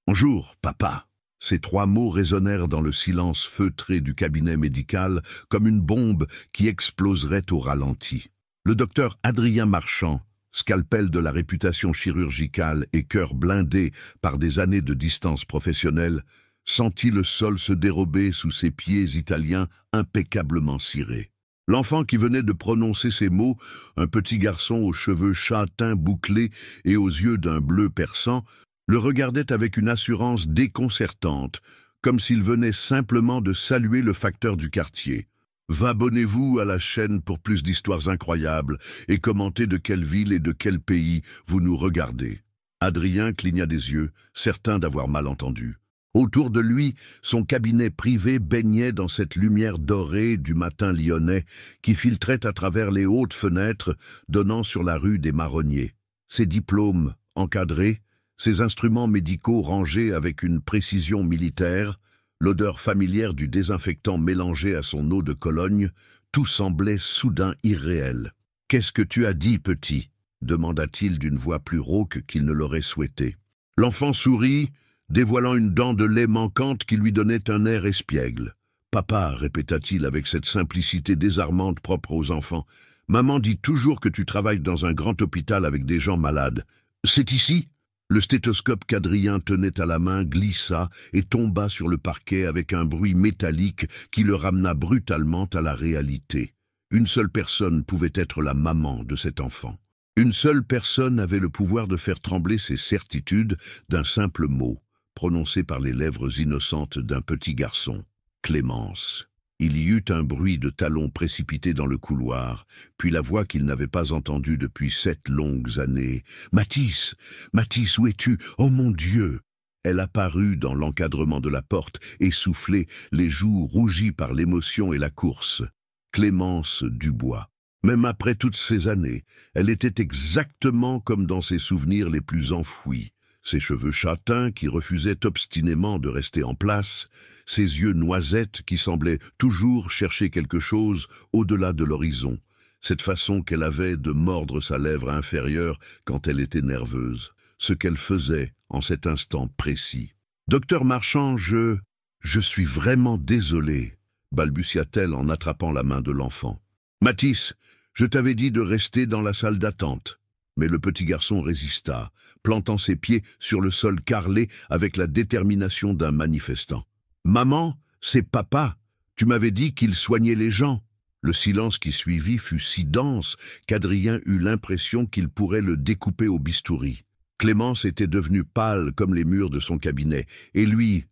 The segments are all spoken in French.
Bonjour, papa. Ces trois mots résonnèrent dans le silence feutré du cabinet médical comme une bombe qui exploserait au ralenti. Le docteur Adrien Marchand, scalpel de la réputation chirurgicale et cœur blindé par des années de distance professionnelle, sentit le sol se dérober sous ses pieds italiens impeccablement cirés. L'enfant qui venait de prononcer ces mots, un petit garçon aux cheveux châtains bouclés et aux yeux d'un bleu perçant, le regardait avec une assurance déconcertante, comme s'il venait simplement de saluer le facteur du quartier. Abonnez-vous à la chaîne pour plus d'histoires incroyables et commentez de quelle ville et de quel pays vous nous regardez. Adrien cligna des yeux, certain d'avoir mal entendu. Autour de lui, son cabinet privé baignait dans cette lumière dorée du matin lyonnais qui filtrait à travers les hautes fenêtres donnant sur la rue des Marronniers. Ses diplômes encadrés, ses instruments médicaux rangés avec une précision militaire, l'odeur familière du désinfectant mélangé à son eau de Cologne, tout semblait soudain irréel. « Qu'est-ce que tu as dit, petit ?» demanda-t-il d'une voix plus rauque qu'il ne l'aurait souhaité. L'enfant sourit, dévoilant une dent de lait manquante qui lui donnait un air espiègle. « Papa, répéta-t-il avec cette simplicité désarmante propre aux enfants, maman dit toujours que tu travailles dans un grand hôpital avec des gens malades. C'est ici ?» Le stéthoscope qu'Adrien tenait à la main glissa et tomba sur le parquet avec un bruit métallique qui le ramena brutalement à la réalité. Une seule personne pouvait être la maman de cet enfant. Une seule personne avait le pouvoir de faire trembler ses certitudes d'un simple mot, prononcé par les lèvres innocentes d'un petit garçon. Clémence. Il y eut un bruit de talons précipités dans le couloir, puis la voix qu'il n'avait pas entendue depuis 7 longues années. « Mathis, Mathis, où es-tu? Oh mon Dieu !» Elle apparut dans l'encadrement de la porte, essoufflée, les joues rougies par l'émotion et la course. Clémence Dubois. Même après toutes ces années, elle était exactement comme dans ses souvenirs les plus enfouis. Ses cheveux châtains qui refusaient obstinément de rester en place, ses yeux noisettes qui semblaient toujours chercher quelque chose au-delà de l'horizon, cette façon qu'elle avait de mordre sa lèvre inférieure quand elle était nerveuse, ce qu'elle faisait en cet instant précis. « Docteur Marchand, je suis vraiment désolée, balbutia-t-elle en attrapant la main de l'enfant. « Mathis, je t'avais dit de rester dans la salle d'attente. » Mais le petit garçon résista, plantant ses pieds sur le sol carrelé avec la détermination d'un manifestant. « Maman, c'est papa. Tu m'avais dit qu'il soignait les gens. » Le silence qui suivit fut si dense qu'Adrien eut l'impression qu'il pourrait le découper au bistouri. Clémence était devenue pâle comme les murs de son cabinet, et lui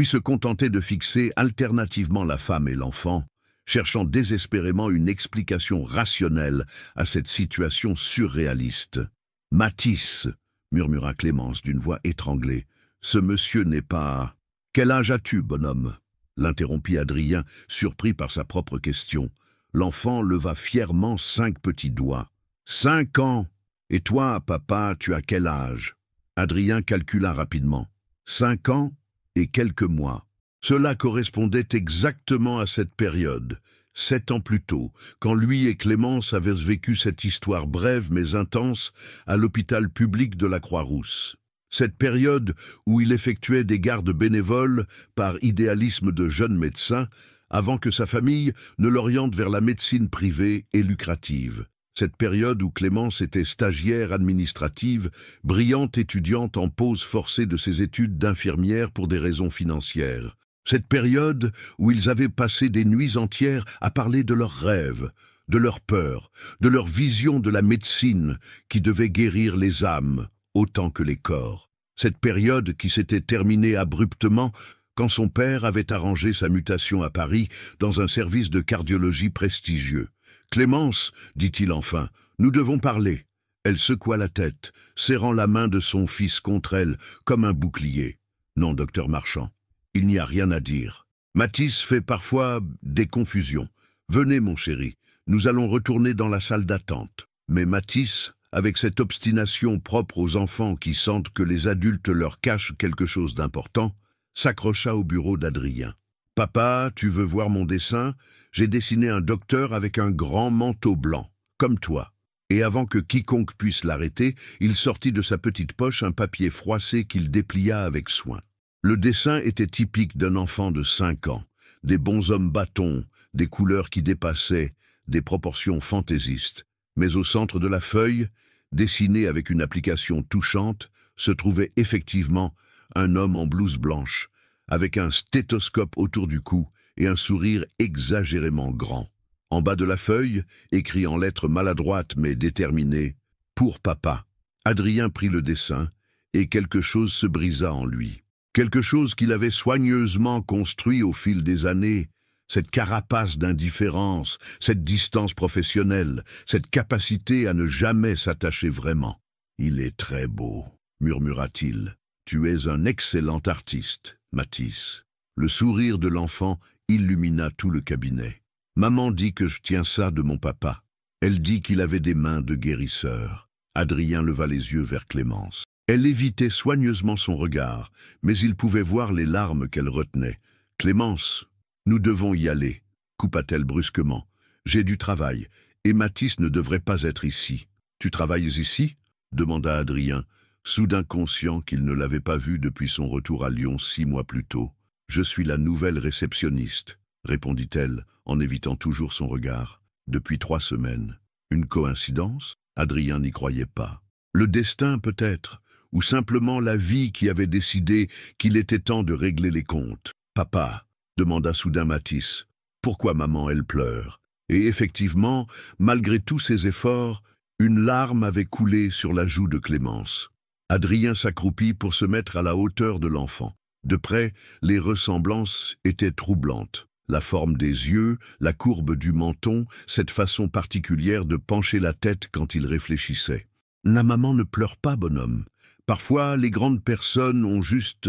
se contentait de fixer alternativement la femme et l'enfant, cherchant désespérément une explication rationnelle à cette situation surréaliste. « Mathis, » murmura Clémence d'une voix étranglée, « ce monsieur n'est pas... »« Quel âge as-tu, bonhomme ?» l'interrompit Adrien, surpris par sa propre question. L'enfant leva fièrement 5 petits doigts. « 5 ans. Et toi, papa, tu as quel âge ?» Adrien calcula rapidement. 5 ans et quelques mois. Cela correspondait exactement à cette période, 7 ans plus tôt, quand lui et Clémence avaient vécu cette histoire brève mais intense à l'hôpital public de la Croix-Rousse. Cette période où il effectuait des gardes bénévoles par idéalisme de jeune médecin, avant que sa famille ne l'oriente vers la médecine privée et lucrative. Cette période où Clémence était stagiaire administrative, brillante étudiante en pause forcée de ses études d'infirmière pour des raisons financières. Cette période où ils avaient passé des nuits entières à parler de leurs rêves, de leurs peurs, de leur vision de la médecine qui devait guérir les âmes autant que les corps. Cette période qui s'était terminée abruptement quand son père avait arrangé sa mutation à Paris dans un service de cardiologie prestigieux. « Clémence, dit-il enfin, nous devons parler. » Elle secoua la tête, serrant la main de son fils contre elle comme un bouclier. « Non, docteur Marchand. Il n'y a rien à dire. Mathis fait parfois des confusions. Venez, mon chéri, nous allons retourner dans la salle d'attente. » Mais Mathis, avec cette obstination propre aux enfants qui sentent que les adultes leur cachent quelque chose d'important, s'accrocha au bureau d'Adrien. « Papa, tu veux voir mon dessin? J'ai dessiné un docteur avec un grand manteau blanc, comme toi. » Et avant que quiconque puisse l'arrêter, il sortit de sa petite poche un papier froissé qu'il déplia avec soin. Le dessin était typique d'un enfant de 5 ans. Des bonshommes bâtons, des couleurs qui dépassaient, des proportions fantaisistes. Mais au centre de la feuille, dessiné avec une application touchante, se trouvait effectivement un homme en blouse blanche, avec un stéthoscope autour du cou et un sourire exagérément grand. En bas de la feuille, écrit en lettres maladroites mais déterminées, « Pour papa ». Adrien prit le dessin, et quelque chose se brisa en lui. Quelque chose qu'il avait soigneusement construit au fil des années, cette carapace d'indifférence, cette distance professionnelle, cette capacité à ne jamais s'attacher vraiment. « Il est très beau », murmura-t-il. « Tu es un excellent artiste, Matisse. » Le sourire de l'enfant illumina tout le cabinet. Maman dit que je tiens ça de mon papa. Elle dit qu'il avait des mains de guérisseur. Adrien leva les yeux vers Clémence. Elle évitait soigneusement son regard, mais il pouvait voir les larmes qu'elle retenait. « Clémence, nous devons y aller, » coupa-t-elle brusquement. « J'ai du travail, et Matisse ne devrait pas être ici. »« Tu travailles ici ?» demanda Adrien, soudain conscient qu'il ne l'avait pas vu depuis son retour à Lyon 6 mois plus tôt. « Je suis la nouvelle réceptionniste, » répondit-elle, en évitant toujours son regard. « Depuis 3 semaines. Une coïncidence ? » Adrien n'y croyait pas. Le destin peut-être, ou simplement la vie qui avait décidé qu'il était temps de régler les comptes. « Papa » demanda soudain Matisse. « Pourquoi maman, elle pleure ?» Et effectivement, malgré tous ses efforts, une larme avait coulé sur la joue de Clémence. Adrien s'accroupit pour se mettre à la hauteur de l'enfant. De près, les ressemblances étaient troublantes. La forme des yeux, la courbe du menton, cette façon particulière de pencher la tête quand il réfléchissait. « La maman ne pleure pas, bonhomme. Parfois, les grandes personnes ont juste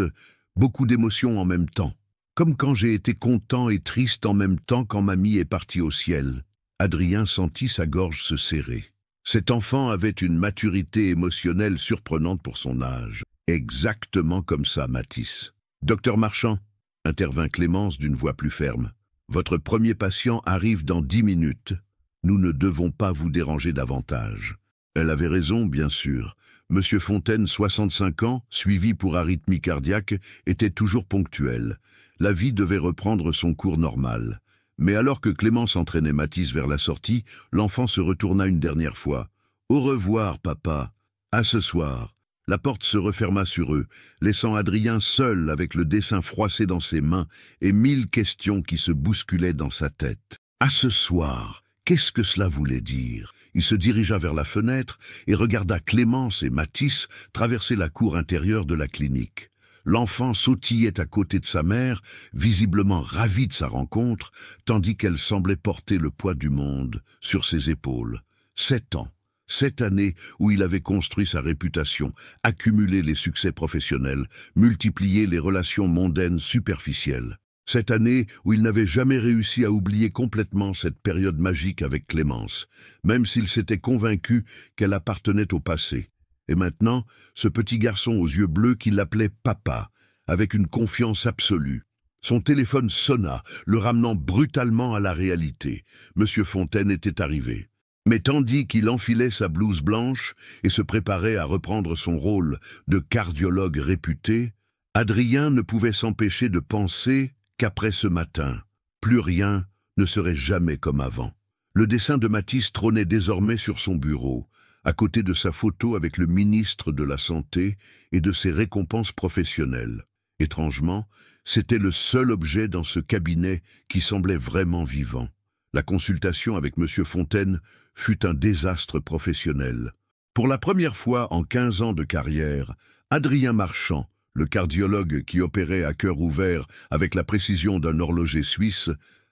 beaucoup d'émotions en même temps. Comme quand j'ai été content et triste en même temps quand mamie est partie au ciel. » Adrien sentit sa gorge se serrer. Cet enfant avait une maturité émotionnelle surprenante pour son âge. Exactement comme ça, Matisse. « Docteur Marchand » intervint Clémence d'une voix plus ferme. « Votre premier patient arrive dans 10 minutes. Nous ne devons pas vous déranger davantage. » Elle avait raison, bien sûr. Monsieur Fontaine, 65 ans, suivi pour arythmie cardiaque, était toujours ponctuel. La vie devait reprendre son cours normal. Mais alors que Clémence entraînait Matisse vers la sortie, l'enfant se retourna une dernière fois. « Au revoir, papa. À ce soir. » La porte se referma sur eux, laissant Adrien seul avec le dessin froissé dans ses mains et 1000 questions qui se bousculaient dans sa tête. « À ce soir » qu'est-ce que cela voulait dire? Il se dirigea vers la fenêtre et regarda Clémence et Matisse traverser la cour intérieure de la clinique. L'enfant sautillait à côté de sa mère, visiblement ravi de sa rencontre, tandis qu'elle semblait porter le poids du monde sur ses épaules. 7 ans. 7 années où il avait construit sa réputation, accumulé les succès professionnels, multiplié les relations mondaines superficielles. 7 années où il n'avait jamais réussi à oublier complètement cette période magique avec Clémence, même s'il s'était convaincu qu'elle appartenait au passé. Et maintenant, ce petit garçon aux yeux bleus qui l'appelait papa, avec une confiance absolue. Son téléphone sonna, le ramenant brutalement à la réalité. Monsieur Fontaine était arrivé. Mais tandis qu'il enfilait sa blouse blanche et se préparait à reprendre son rôle de cardiologue réputé, Adrien ne pouvait s'empêcher de penser qu'après ce matin, plus rien ne serait jamais comme avant. Le dessin de Matisse trônait désormais sur son bureau, à côté de sa photo avec le ministre de la Santé et de ses récompenses professionnelles. Étrangement, c'était le seul objet dans ce cabinet qui semblait vraiment vivant. La consultation avec M. Fontaine fut un désastre professionnel. Pour la première fois en 15 ans de carrière, Adrien Marchand, le cardiologue qui opérait à cœur ouvert avec la précision d'un horloger suisse,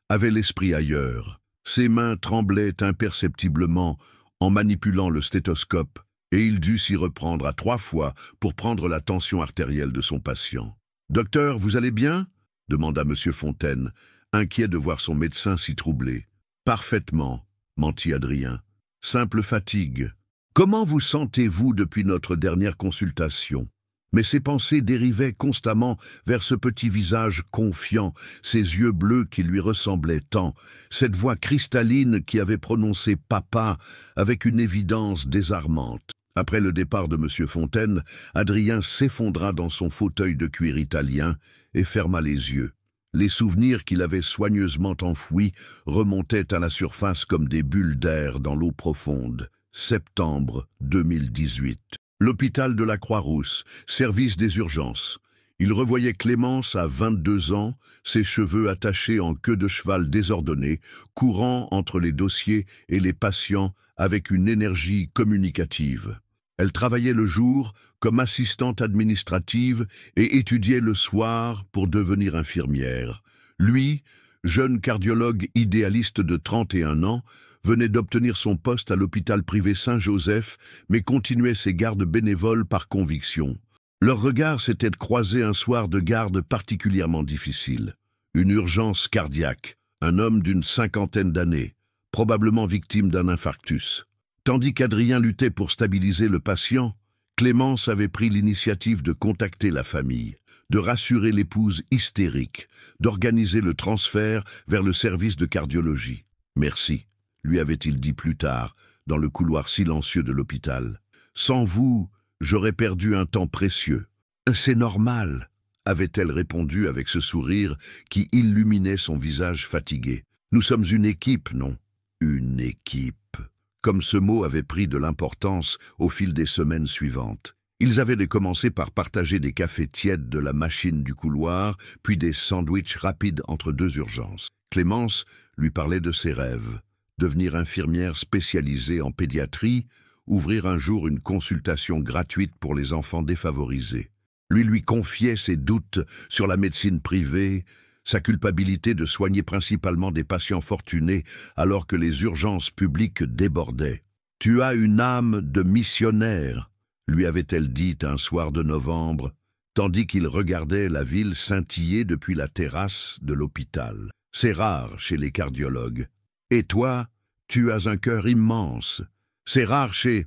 avait l'esprit ailleurs. Ses mains tremblaient imperceptiblement en manipulant le stéthoscope, et il dut s'y reprendre à 3 fois pour prendre la tension artérielle de son patient. « Docteur, vous allez bien ?» demanda M. Fontaine, inquiet de voir son médecin si troublé. « Parfaitement, » mentit Adrien. « Simple fatigue. Comment vous sentez-vous depuis notre dernière consultation ?» Mais ses pensées dérivaient constamment vers ce petit visage confiant, ces yeux bleus qui lui ressemblaient tant, cette voix cristalline qui avait prononcé « papa » avec une évidence désarmante. Après le départ de M. Fontaine, Adrien s'effondra dans son fauteuil de cuir italien et ferma les yeux. Les souvenirs qu'il avait soigneusement enfouis remontaient à la surface comme des bulles d'air dans l'eau profonde. Septembre 2018. L'hôpital de la Croix-Rousse, service des urgences. Il revoyait Clémence à 22 ans, ses cheveux attachés en queue de cheval désordonnée, courant entre les dossiers et les patients avec une énergie communicative. Elle travaillait le jour comme assistante administrative et étudiait le soir pour devenir infirmière. Lui, jeune cardiologue idéaliste de 31 ans, venait d'obtenir son poste à l'hôpital privé Saint-Joseph, mais continuait ses gardes bénévoles par conviction. Leurs regards s'étaient croisés un soir de garde particulièrement difficile. Une urgence cardiaque, un homme d'une 50aine d'années, probablement victime d'un infarctus. Tandis qu'Adrien luttait pour stabiliser le patient, Clémence avait pris l'initiative de contacter la famille, de rassurer l'épouse hystérique, d'organiser le transfert vers le service de cardiologie. « Merci », lui avait-il dit plus tard, dans le couloir silencieux de l'hôpital. « Sans vous, j'aurais perdu un temps précieux. »« C'est normal », avait-elle répondu avec ce sourire qui illuminait son visage fatigué. « Nous sommes une équipe, non ? » Une équipe. Comme ce mot avait pris de l'importance au fil des semaines suivantes. Ils avaient commencé par partager des cafés tièdes de la machine du couloir, puis des sandwichs rapides entre deux urgences. Clémence lui parlait de ses rêves. Devenir infirmière spécialisée en pédiatrie, ouvrir un jour une consultation gratuite pour les enfants défavorisés. Lui confiait ses doutes sur la médecine privée, sa culpabilité de soigner principalement des patients fortunés alors que les urgences publiques débordaient. « Tu as une âme de missionnaire », lui avait-elle dit un soir de novembre, tandis qu'il regardait la ville scintiller depuis la terrasse de l'hôpital. C'est rare chez les cardiologues. Et toi, tu as un cœur immense. C'est rare chez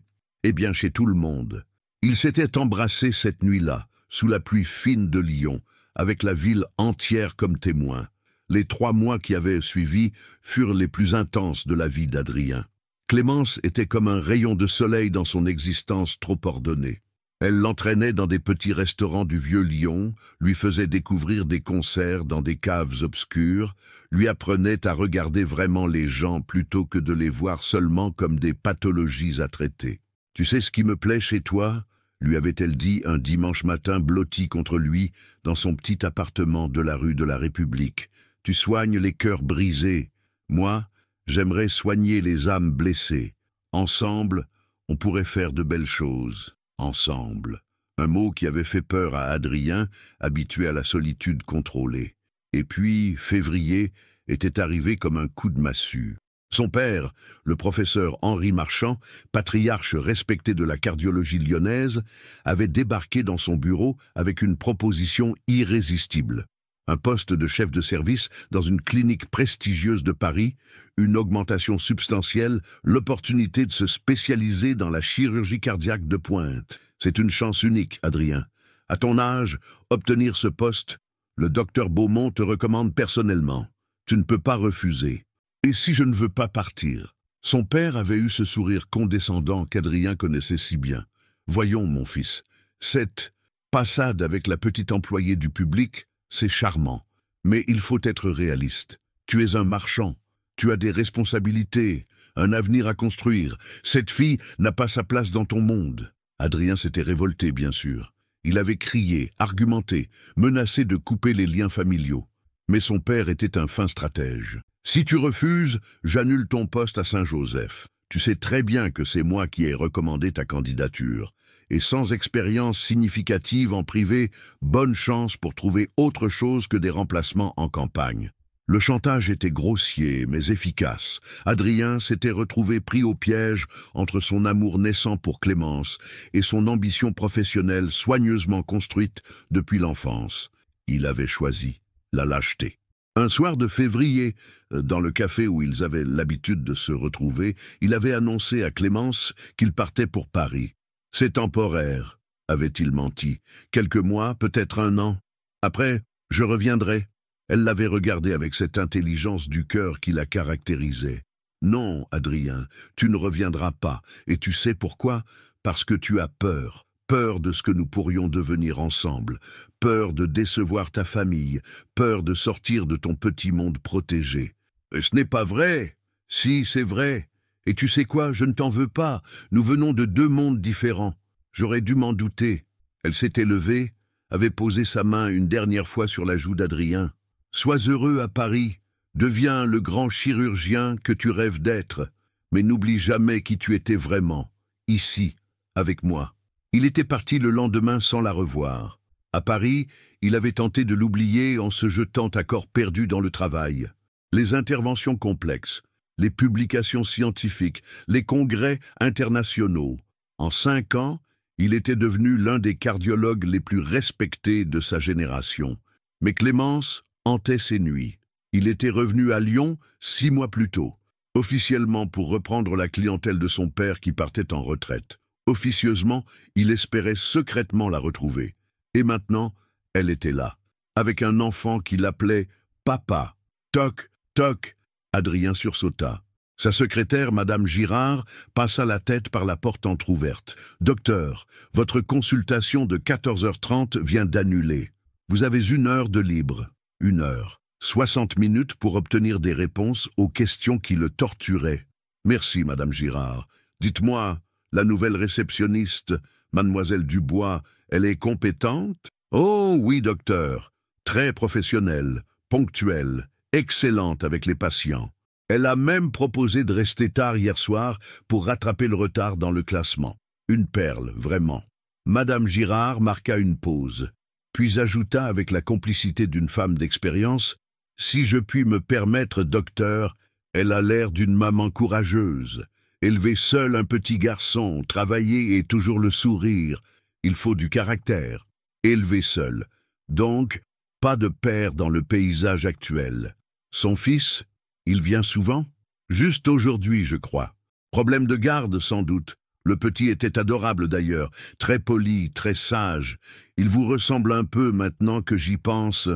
tout le monde. Ils s'étaient embrassés cette nuit-là, sous la pluie fine de Lyon, avec la ville entière comme témoin. Les 3 mois qui avaient suivi furent les plus intenses de la vie d'Adrien. Clémence était comme un rayon de soleil dans son existence trop ordonnée. Elle l'entraînait dans des petits restaurants du vieux Lyon, lui faisait découvrir des concerts dans des caves obscures, lui apprenait à regarder vraiment les gens plutôt que de les voir seulement comme des pathologies à traiter. « Tu sais ce qui me plaît chez toi ?» lui avait-elle dit un dimanche matin blotti contre lui dans son petit appartement de la rue de la République. « Tu soignes les cœurs brisés. Moi, j'aimerais soigner les âmes blessées. Ensemble, on pourrait faire de belles choses. Ensemble. » Un mot qui avait fait peur à Adrien, habitué à la solitude contrôlée. Et puis, février était arrivé comme un coup de massue. Son père, le professeur Henri Marchand, patriarche respecté de la cardiologie lyonnaise, avait débarqué dans son bureau avec une proposition irrésistible. Un poste de chef de service dans une clinique prestigieuse de Paris, une augmentation substantielle, l'opportunité de se spécialiser dans la chirurgie cardiaque de pointe. C'est une chance unique, Adrien. À ton âge, obtenir ce poste, le docteur Beaumont te recommande personnellement. Tu ne peux pas refuser. Et si je ne veux pas partir? Son père avait eu ce sourire condescendant qu'Adrien connaissait si bien. Voyons, mon fils, cette passade avec la petite employée du public, c'est charmant. Mais il faut être réaliste. Tu es un marchand. Tu as des responsabilités, un avenir à construire. Cette fille n'a pas sa place dans ton monde. Adrien s'était révolté, bien sûr. Il avait crié, argumenté, menacé de couper les liens familiaux. Mais son père était un fin stratège. « Si tu refuses, j'annule ton poste à Saint-Joseph. Tu sais très bien que c'est moi qui ai recommandé ta candidature. Et sans expérience significative en privé, bonne chance pour trouver autre chose que des remplacements en campagne. » Le chantage était grossier, mais efficace. Adrien s'était retrouvé pris au piège entre son amour naissant pour Clémence et son ambition professionnelle soigneusement construite depuis l'enfance. Il avait choisi la lâcheté. Un soir de février, dans le café où ils avaient l'habitude de se retrouver, il avait annoncé à Clémence qu'il partait pour Paris. « C'est temporaire », avait-il menti. Quelques mois, peut-être un an. Après, je reviendrai. Elle l'avait regardé avec cette intelligence du cœur qui la caractérisait. Non, Adrien, tu ne reviendras pas. Et tu sais pourquoi? Parce que tu as peur. Peur de ce que nous pourrions devenir ensemble. Peur de décevoir ta famille. Peur de sortir de ton petit monde protégé. Et ce n'est pas vrai. Si, c'est vrai. Et tu sais quoi, je ne t'en veux pas. Nous venons de deux mondes différents. J'aurais dû m'en douter. Elle s'était levée, avait posé sa main une dernière fois sur la joue d'Adrien. Sois heureux à Paris. Deviens le grand chirurgien que tu rêves d'être. Mais n'oublie jamais qui tu étais vraiment. Ici, avec moi. Il était parti le lendemain sans la revoir. À Paris, il avait tenté de l'oublier en se jetant à corps perdu dans le travail. Les interventions complexes, les publications scientifiques, les congrès internationaux. En 5 ans, il était devenu l'un des cardiologues les plus respectés de sa génération. Mais Clémence hantait ses nuits. Il était revenu à Lyon 6 mois plus tôt, officiellement pour reprendre la clientèle de son père qui partait en retraite. Officieusement, il espérait secrètement la retrouver. Et maintenant, elle était là, avec un enfant qui l'appelait « Papa ». Toc, toc, Adrien sursauta. Sa secrétaire, Madame Girard, passa la tête par la porte entr'ouverte. « Docteur, votre consultation de 14h30 vient d'annuler. Vous avez 1 heure de libre. 1 heure. 60 minutes pour obtenir des réponses aux questions qui le torturaient. Merci, Madame Girard. Dites-moi, la nouvelle réceptionniste, Mademoiselle Dubois, elle est compétente? Oh oui, docteur. Très professionnelle, ponctuelle, excellente avec les patients. Elle a même proposé de rester tard hier soir pour rattraper le retard dans le classement. Une perle, vraiment. Madame Girard marqua une pause, puis ajouta avec la complicité d'une femme d'expérience: « Si je puis me permettre, docteur, elle a l'air d'une maman courageuse. Élever seule un petit garçon, travailler et toujours le sourire. Il faut du caractère. Élever seul. Donc, pas de père dans le paysage actuel. Son fils, il vient souvent? Juste aujourd'hui, je crois. Problème de garde, sans doute. Le petit était adorable d'ailleurs, très poli, très sage. Il vous ressemble un peu maintenant que j'y pense. »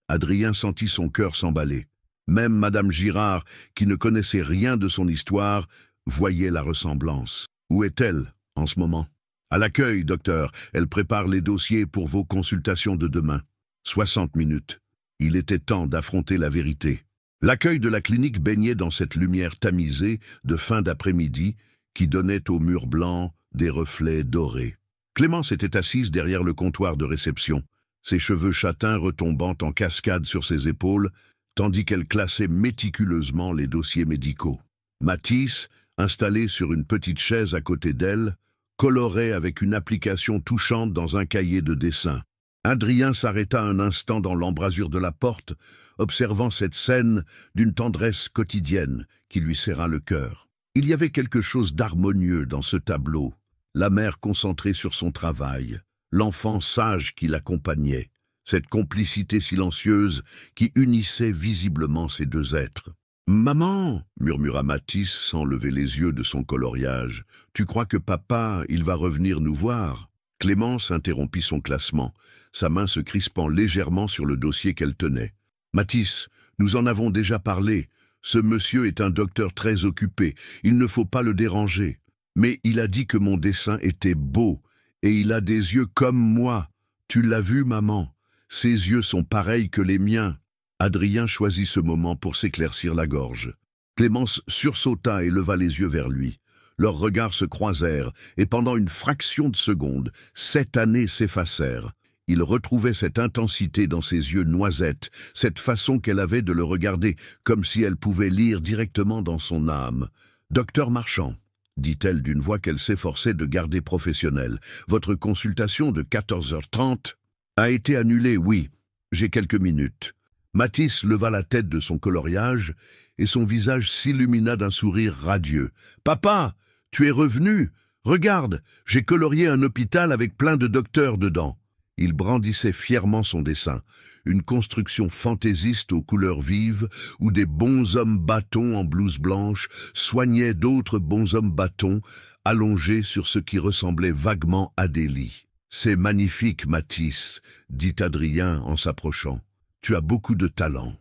Adrien sentit son cœur s'emballer. Même Madame Girard, qui ne connaissait rien de son histoire, voyait la ressemblance. Où est-elle, en ce moment? À l'accueil, docteur. Elle prépare les dossiers pour vos consultations de demain. 60 minutes. Il était temps d'affronter la vérité. L'accueil de la clinique baignait dans cette lumière tamisée de fin d'après-midi qui donnait aux murs blancs des reflets dorés. Clémence était assise derrière le comptoir de réception, ses cheveux châtains retombant en cascade sur ses épaules, tandis qu'elle classait méticuleusement les dossiers médicaux. Mathis, installé sur une petite chaise à côté d'elle, colorait avec une application touchante dans un cahier de dessin. Adrien s'arrêta un instant dans l'embrasure de la porte, observant cette scène d'une tendresse quotidienne qui lui serra le cœur. Il y avait quelque chose d'harmonieux dans ce tableau, la mère concentrée sur son travail, l'enfant sage qui l'accompagnait, cette complicité silencieuse qui unissait visiblement ces deux êtres. « Maman !» murmura Mathis sans lever les yeux de son coloriage. « Tu crois que papa, il va revenir nous voir ?» Clémence interrompit son classement, sa main se crispant légèrement sur le dossier qu'elle tenait. « Mathis, nous en avons déjà parlé. Ce monsieur est un docteur très occupé, il ne faut pas le déranger. Mais il a dit que mon dessin était beau, et il a des yeux comme moi. Tu l'as vu, maman? Ses yeux sont pareils que les miens. » Adrien choisit ce moment pour s'éclaircir la gorge. Clémence sursauta et leva les yeux vers lui. Leurs regards se croisèrent, et pendant une fraction de seconde, 7 années s'effacèrent. Il retrouvait cette intensité dans ses yeux noisettes, cette façon qu'elle avait de le regarder, comme si elle pouvait lire directement dans son âme. « Docteur Marchand, » dit-elle d'une voix qu'elle s'efforçait de garder professionnelle, « votre consultation de 14h30 a été annulée, oui. J'ai quelques minutes. » Mathis leva la tête de son coloriage, et son visage s'illumina d'un sourire radieux. « Papa, tu es revenu? Regarde, j'ai colorié un hôpital avec plein de docteurs dedans. » Il brandissait fièrement son dessin, une construction fantaisiste aux couleurs vives, où des bonshommes bâtons en blouse blanche soignaient d'autres bonshommes bâtons allongés sur ce qui ressemblait vaguement à des lits. C'est magnifique, Mathis, dit Adrien en s'approchant. Tu as beaucoup de talent.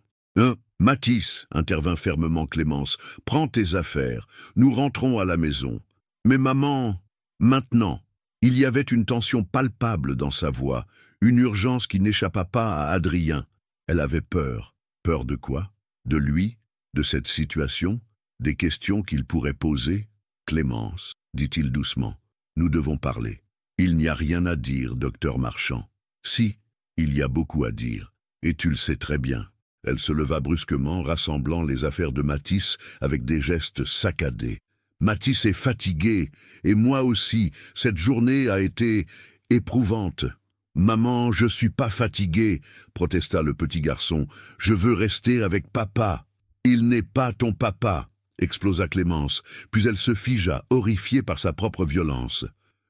Mathis, intervint fermement Clémence, prends tes affaires, nous rentrons à la maison. Mais maman, maintenant. Il y avait une tension palpable dans sa voix, une urgence qui n'échappa pas à Adrien. Elle avait peur. Peur de quoi? De lui? De cette situation? Des questions qu'il pourrait poser? Clémence, dit-il doucement, nous devons parler. Il n'y a rien à dire, docteur Marchand. Si, il y a beaucoup à dire, et tu le sais très bien. Elle se leva brusquement, rassemblant les affaires de Mathis avec des gestes saccadés. Mathis est fatigué, et moi aussi, cette journée a été éprouvante. Maman, je suis pas fatigué, protesta le petit garçon. Je veux rester avec papa. Il n'est pas ton papa, explosa Clémence, puis elle se figea, horrifiée par sa propre violence.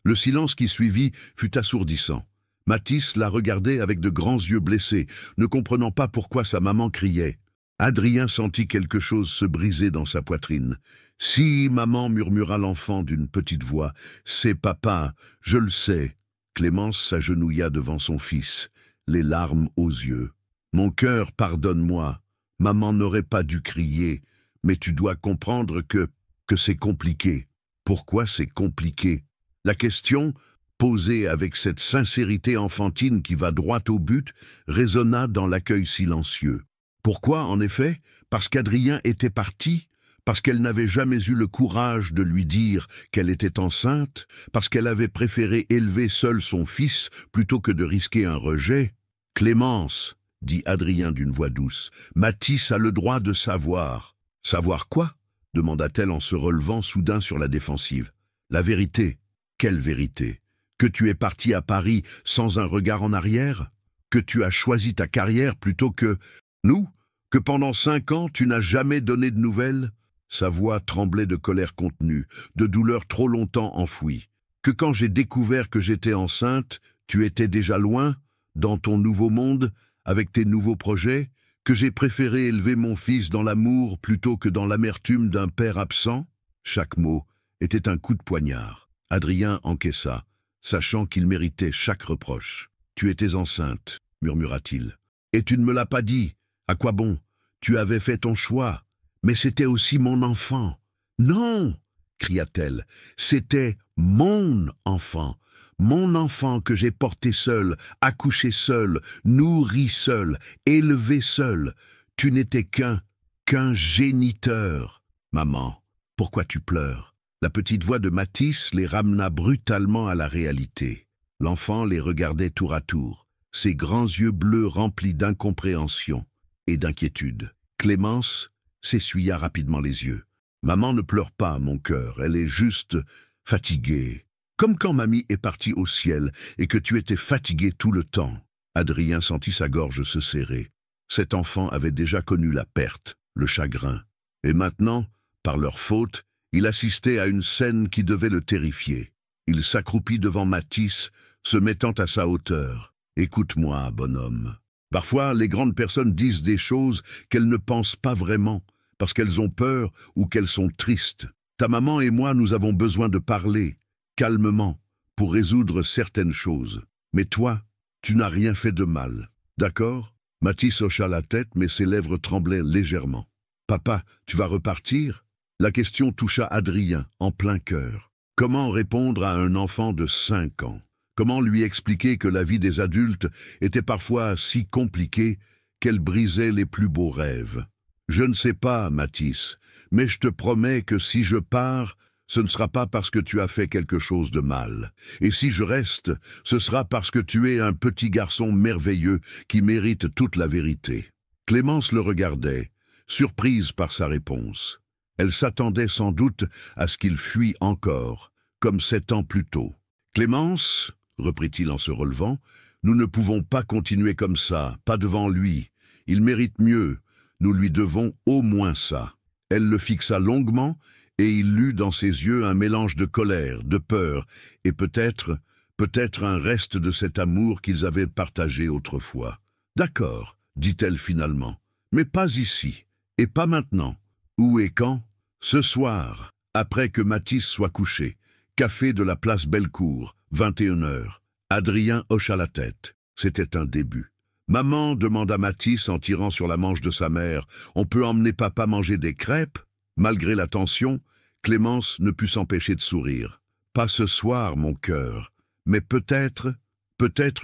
Le silence qui suivit fut assourdissant. Mathis la regardait avec de grands yeux blessés, ne comprenant pas pourquoi sa maman criait. Adrien sentit quelque chose se briser dans sa poitrine. « Si, maman, murmura l'enfant d'une petite voix, c'est papa, je le sais. » Clémence s'agenouilla devant son fils, les larmes aux yeux. « Mon cœur, pardonne-moi. Maman n'aurait pas dû crier, mais tu dois comprendre que c'est compliqué. » Pourquoi c'est compliqué? La question, posée avec cette sincérité enfantine qui va droit au but, résonna dans l'accueil silencieux. Pourquoi, en effet? Parce qu'Adrien était parti? Parce qu'elle n'avait jamais eu le courage de lui dire qu'elle était enceinte? Parce qu'elle avait préféré élever seule son fils plutôt que de risquer un rejet? « Clémence, dit Adrien d'une voix douce, Mathis a le droit de savoir. »« Savoir quoi ?» demanda-t-elle en se relevant soudain sur la défensive. « La vérité. » « Quelle vérité? Que tu es parti à Paris sans un regard en arrière? Que tu as choisi ta carrière plutôt que nous? Que pendant 5 ans tu n'as jamais donné de nouvelles? » Sa voix tremblait de colère contenue, de douleur trop longtemps enfouie. Que quand j'ai découvert que j'étais enceinte, tu étais déjà loin, dans ton nouveau monde, avec tes nouveaux projets? Que j'ai préféré élever mon fils dans l'amour plutôt que dans l'amertume d'un père absent? Chaque mot était un coup de poignard. Adrien encaissa, sachant qu'il méritait chaque reproche. « Tu étais enceinte, murmura-t-il. Et tu ne me l'as pas dit. À quoi bon? Tu avais fait ton choix. Mais c'était aussi mon enfant. »« Non !» cria-t-elle. « C'était mon enfant. Mon enfant que j'ai porté seul, accouché seul, nourri seul, élevé seul. Tu n'étais qu'un géniteur. Maman, pourquoi tu pleures? » La petite voix de Mathis les ramena brutalement à la réalité. L'enfant les regardait tour à tour, ses grands yeux bleus remplis d'incompréhension et d'inquiétude. Clémence s'essuya rapidement les yeux. « Maman ne pleure pas, mon cœur, elle est juste fatiguée. Comme quand mamie est partie au ciel et que tu étais fatigué tout le temps. » Adrien sentit sa gorge se serrer. Cet enfant avait déjà connu la perte, le chagrin. Et maintenant, par leur faute, il assistait à une scène qui devait le terrifier. Il s'accroupit devant Mathis, se mettant à sa hauteur. « Écoute-moi, bonhomme. Parfois, les grandes personnes disent des choses qu'elles ne pensent pas vraiment, parce qu'elles ont peur ou qu'elles sont tristes. Ta maman et moi, nous avons besoin de parler, calmement, pour résoudre certaines choses. Mais toi, tu n'as rien fait de mal. D'accord ?» Mathis hocha la tête, mais ses lèvres tremblaient légèrement. « Papa, tu vas repartir ?» La question toucha Adrien en plein cœur. Comment répondre à un enfant de 5 ans? Comment lui expliquer que la vie des adultes était parfois si compliquée qu'elle brisait les plus beaux rêves? Je ne sais pas, Mathis, mais je te promets que si je pars, ce ne sera pas parce que tu as fait quelque chose de mal. Et si je reste, ce sera parce que tu es un petit garçon merveilleux qui mérite toute la vérité. Clémence le regardait, surprise par sa réponse. Elle s'attendait sans doute à ce qu'il fuit encore, comme 7 ans plus tôt. « Clémence, reprit-il en se relevant, nous ne pouvons pas continuer comme ça, pas devant lui. Il mérite mieux, nous lui devons au moins ça. » Elle le fixa longuement, et il lut dans ses yeux un mélange de colère, de peur, et peut-être un reste de cet amour qu'ils avaient partagé autrefois. « D'accord, dit-elle finalement, mais pas ici, et pas maintenant. » « Où et quand? » « Ce soir, après que Mathis soit couché. Café de la place Bellecour, 21 heures. Adrien hocha la tête. C'était un début. « Maman, demanda Mathis en tirant sur la manche de sa mère, on peut emmener papa manger des crêpes ?» Malgré la tension, Clémence ne put s'empêcher de sourire. « Pas ce soir, mon cœur, mais peut-être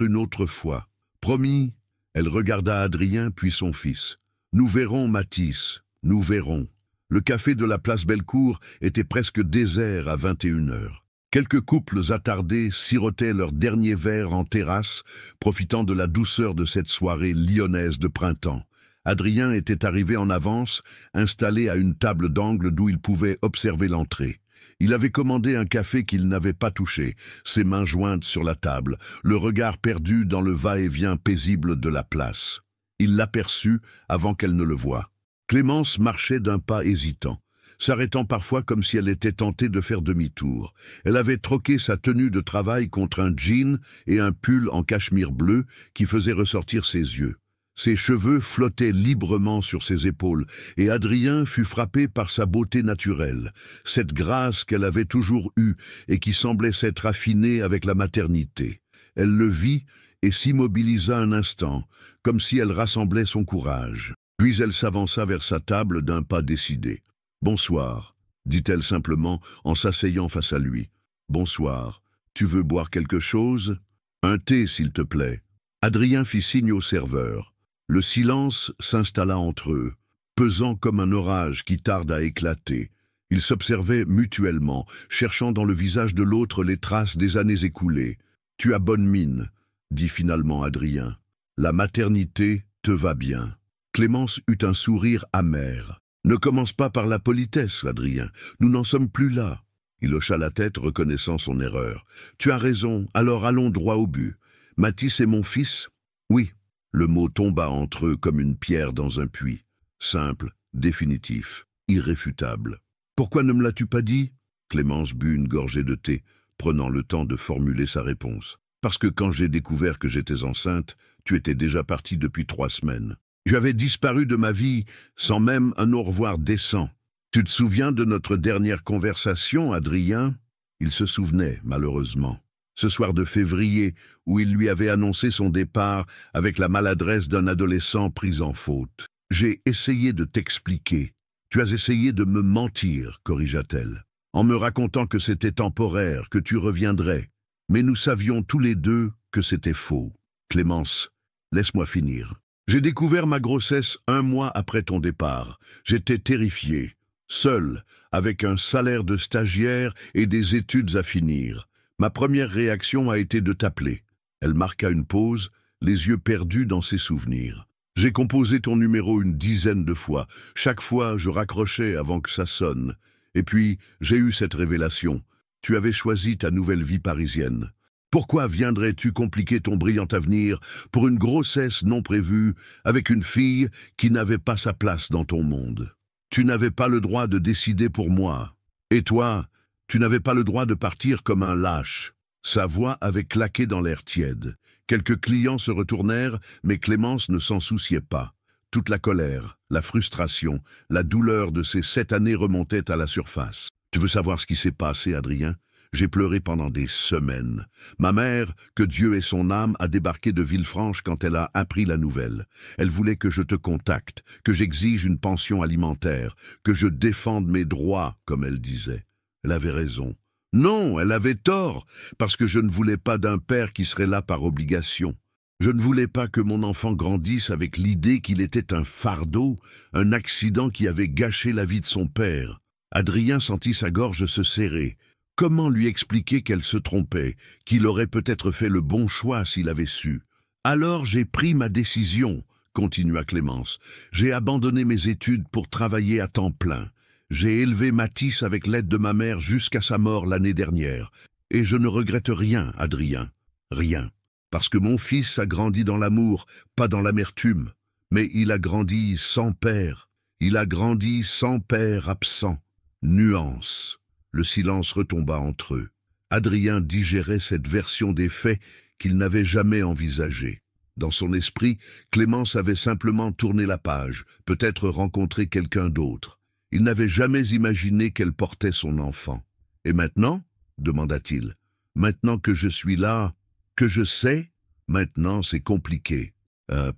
une autre fois. Promis ?» Elle regarda Adrien puis son fils. « Nous verrons, Mathis, nous verrons. » Le café de la place Bellecour était presque désert à 21h. Quelques couples attardés sirotaient leur dernier verre en terrasse, profitant de la douceur de cette soirée lyonnaise de printemps. Adrien était arrivé en avance, installé à une table d'angle d'où il pouvait observer l'entrée. Il avait commandé un café qu'il n'avait pas touché, ses mains jointes sur la table, le regard perdu dans le va-et-vient paisible de la place. Il l'aperçut avant qu'elle ne le voie. Clémence marchait d'un pas hésitant, s'arrêtant parfois comme si elle était tentée de faire demi-tour. Elle avait troqué sa tenue de travail contre un jean et un pull en cachemire bleu qui faisait ressortir ses yeux. Ses cheveux flottaient librement sur ses épaules, et Adrien fut frappé par sa beauté naturelle, cette grâce qu'elle avait toujours eue et qui semblait s'être affinée avec la maternité. Elle le vit et s'immobilisa un instant, comme si elle rassemblait son courage. Puis elle s'avança vers sa table d'un pas décidé. « Bonsoir », dit-elle simplement en s'asseyant face à lui. « Bonsoir. Tu veux boire quelque chose ? Un thé, s'il te plaît. » Adrien fit signe au serveur. Le silence s'installa entre eux, pesant comme un orage qui tarde à éclater. Ils s'observaient mutuellement, cherchant dans le visage de l'autre les traces des années écoulées. « Tu as bonne mine », dit finalement Adrien. « La maternité te va bien. » Clémence eut un sourire amer. « Ne commence pas par la politesse, Adrien. Nous n'en sommes plus là. » Il hocha la tête, reconnaissant son erreur. « Tu as raison, alors allons droit au but. Mathis est mon fils ? » « Oui. » Le mot tomba entre eux comme une pierre dans un puits. Simple, définitif, irréfutable. « Pourquoi ne me l'as-tu pas dit ?» Clémence but une gorgée de thé, prenant le temps de formuler sa réponse. « Parce que quand j'ai découvert que j'étais enceinte, tu étais déjà parti depuis 3 semaines. J'avais disparu de ma vie sans même un au revoir décent. Tu te souviens de notre dernière conversation, Adrien ?» Il se souvenait, malheureusement. Ce soir de février, où il lui avait annoncé son départ avec la maladresse d'un adolescent pris en faute. « J'ai essayé de t'expliquer. Tu as essayé de me mentir, corrigea-t-elle, en me racontant que c'était temporaire, que tu reviendrais. Mais nous savions tous les deux que c'était faux. Clémence, laisse-moi finir. J'ai découvert ma grossesse 1 mois après ton départ. J'étais terrifié, seul, avec un salaire de stagiaire et des études à finir. Ma première réaction a été de t'appeler. » Elle marqua une pause, les yeux perdus dans ses souvenirs. « J'ai composé ton numéro une 10aine de fois. Chaque fois, je raccrochais avant que ça sonne. Et puis, j'ai eu cette révélation. Tu avais choisi ta nouvelle vie parisienne. Pourquoi viendrais-tu compliquer ton brillant avenir pour une grossesse non prévue avec une fille qui n'avait pas sa place dans ton monde? Tu n'avais pas le droit de décider pour moi. Et toi, tu n'avais pas le droit de partir comme un lâche. » Sa voix avait claqué dans l'air tiède. Quelques clients se retournèrent, mais Clémence ne s'en souciait pas. Toute la colère, la frustration, la douleur de ces 7 années remontaient à la surface. « Tu veux savoir ce qui s'est passé, Adrien ? J'ai pleuré pendant des semaines. Ma mère, que Dieu ait son âme, a débarqué de Villefranche quand elle a appris la nouvelle. Elle voulait que je te contacte, que j'exige une pension alimentaire, que je défende mes droits, comme elle disait. Elle avait raison. Non, elle avait tort, parce que je ne voulais pas d'un père qui serait là par obligation. Je ne voulais pas que mon enfant grandisse avec l'idée qu'il était un fardeau, un accident qui avait gâché la vie de son père. » Adrien sentit sa gorge se serrer. Comment lui expliquer qu'elle se trompait, qu'il aurait peut-être fait le bon choix s'il avait su? « Alors j'ai pris ma décision, » continua Clémence. « J'ai abandonné mes études pour travailler à temps plein. J'ai élevé Mathis avec l'aide de ma mère jusqu'à sa mort l'année dernière. Et je ne regrette rien, Adrien. Rien. Parce que mon fils a grandi dans l'amour, pas dans l'amertume. Mais il a grandi sans père. Il a grandi sans père absent. Nuance. » Le silence retomba entre eux. Adrien digérait cette version des faits qu'il n'avait jamais envisagée. Dans son esprit, Clémence avait simplement tourné la page, peut-être rencontré quelqu'un d'autre. Il n'avait jamais imaginé qu'elle portait son enfant. « Et maintenant ?» demanda-t-il. « Maintenant que je suis là, que je sais, maintenant c'est compliqué.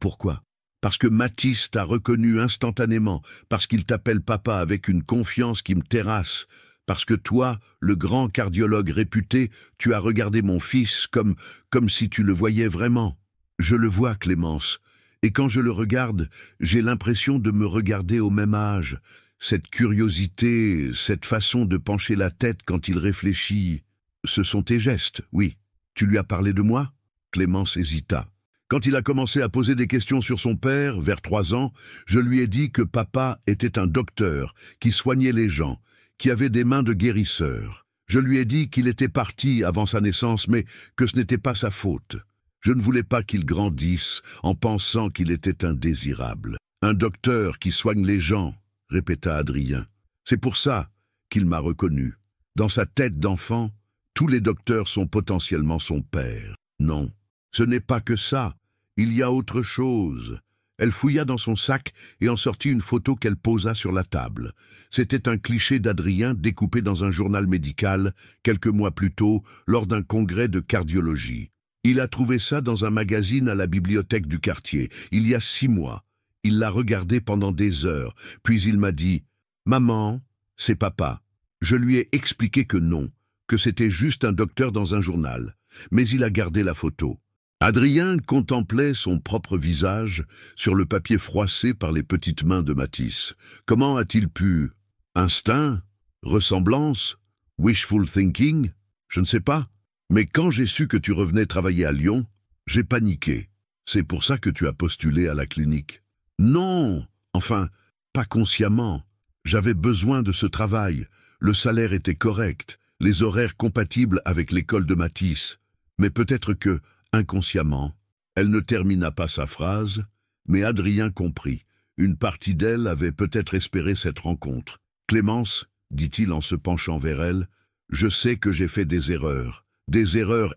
Pourquoi? Parce que Mathis t'a reconnu instantanément, parce qu'il t'appelle papa avec une confiance qui me terrasse, parce que toi, le grand cardiologue réputé, tu as regardé mon fils comme si tu le voyais vraiment. Je le vois, Clémence, et quand je le regarde, j'ai l'impression de me regarder au même âge. Cette curiosité, cette façon de pencher la tête quand il réfléchit, ce sont tes gestes, oui. Tu lui as parlé de moi? Clémence hésita. Quand il a commencé à poser des questions sur son père, vers 3 ans, je lui ai dit que papa était un docteur, qui soignait les gens, qui avait des mains de guérisseur. Je lui ai dit qu'il était parti avant sa naissance, mais que ce n'était pas sa faute. Je ne voulais pas qu'il grandisse en pensant qu'il était indésirable. Un docteur qui soigne les gens, répéta Adrien. C'est pour ça qu'il m'a reconnu. Dans sa tête d'enfant, tous les docteurs sont potentiellement son père. Non, ce n'est pas que ça. Il y a autre chose. Elle fouilla dans son sac et en sortit une photo qu'elle posa sur la table. C'était un cliché d'Adrien découpé dans un journal médical, quelques mois plus tôt, lors d'un congrès de cardiologie. Il a trouvé ça dans un magazine à la bibliothèque du quartier, il y a 6 mois. Il l'a regardé pendant des heures, puis il m'a dit « Maman, c'est papa ». Je lui ai expliqué que non, que c'était juste un docteur dans un journal, mais il a gardé la photo. Adrien contemplait son propre visage sur le papier froissé par les petites mains de Mathis. Comment a-t-il pu? Instinct? Ressemblance? Wishful thinking? Je ne sais pas. Mais quand j'ai su que tu revenais travailler à Lyon, j'ai paniqué. C'est pour ça que tu as postulé à la clinique. Non, enfin, pas consciemment. J'avais besoin de ce travail. Le salaire était correct, les horaires compatibles avec l'école de Mathis. Mais peut-être que, inconsciemment, elle ne termina pas sa phrase, mais Adrien comprit. Une partie d'elle avait peut-être espéré cette rencontre. « Clémence, dit-il en se penchant vers elle, je sais que j'ai fait des erreurs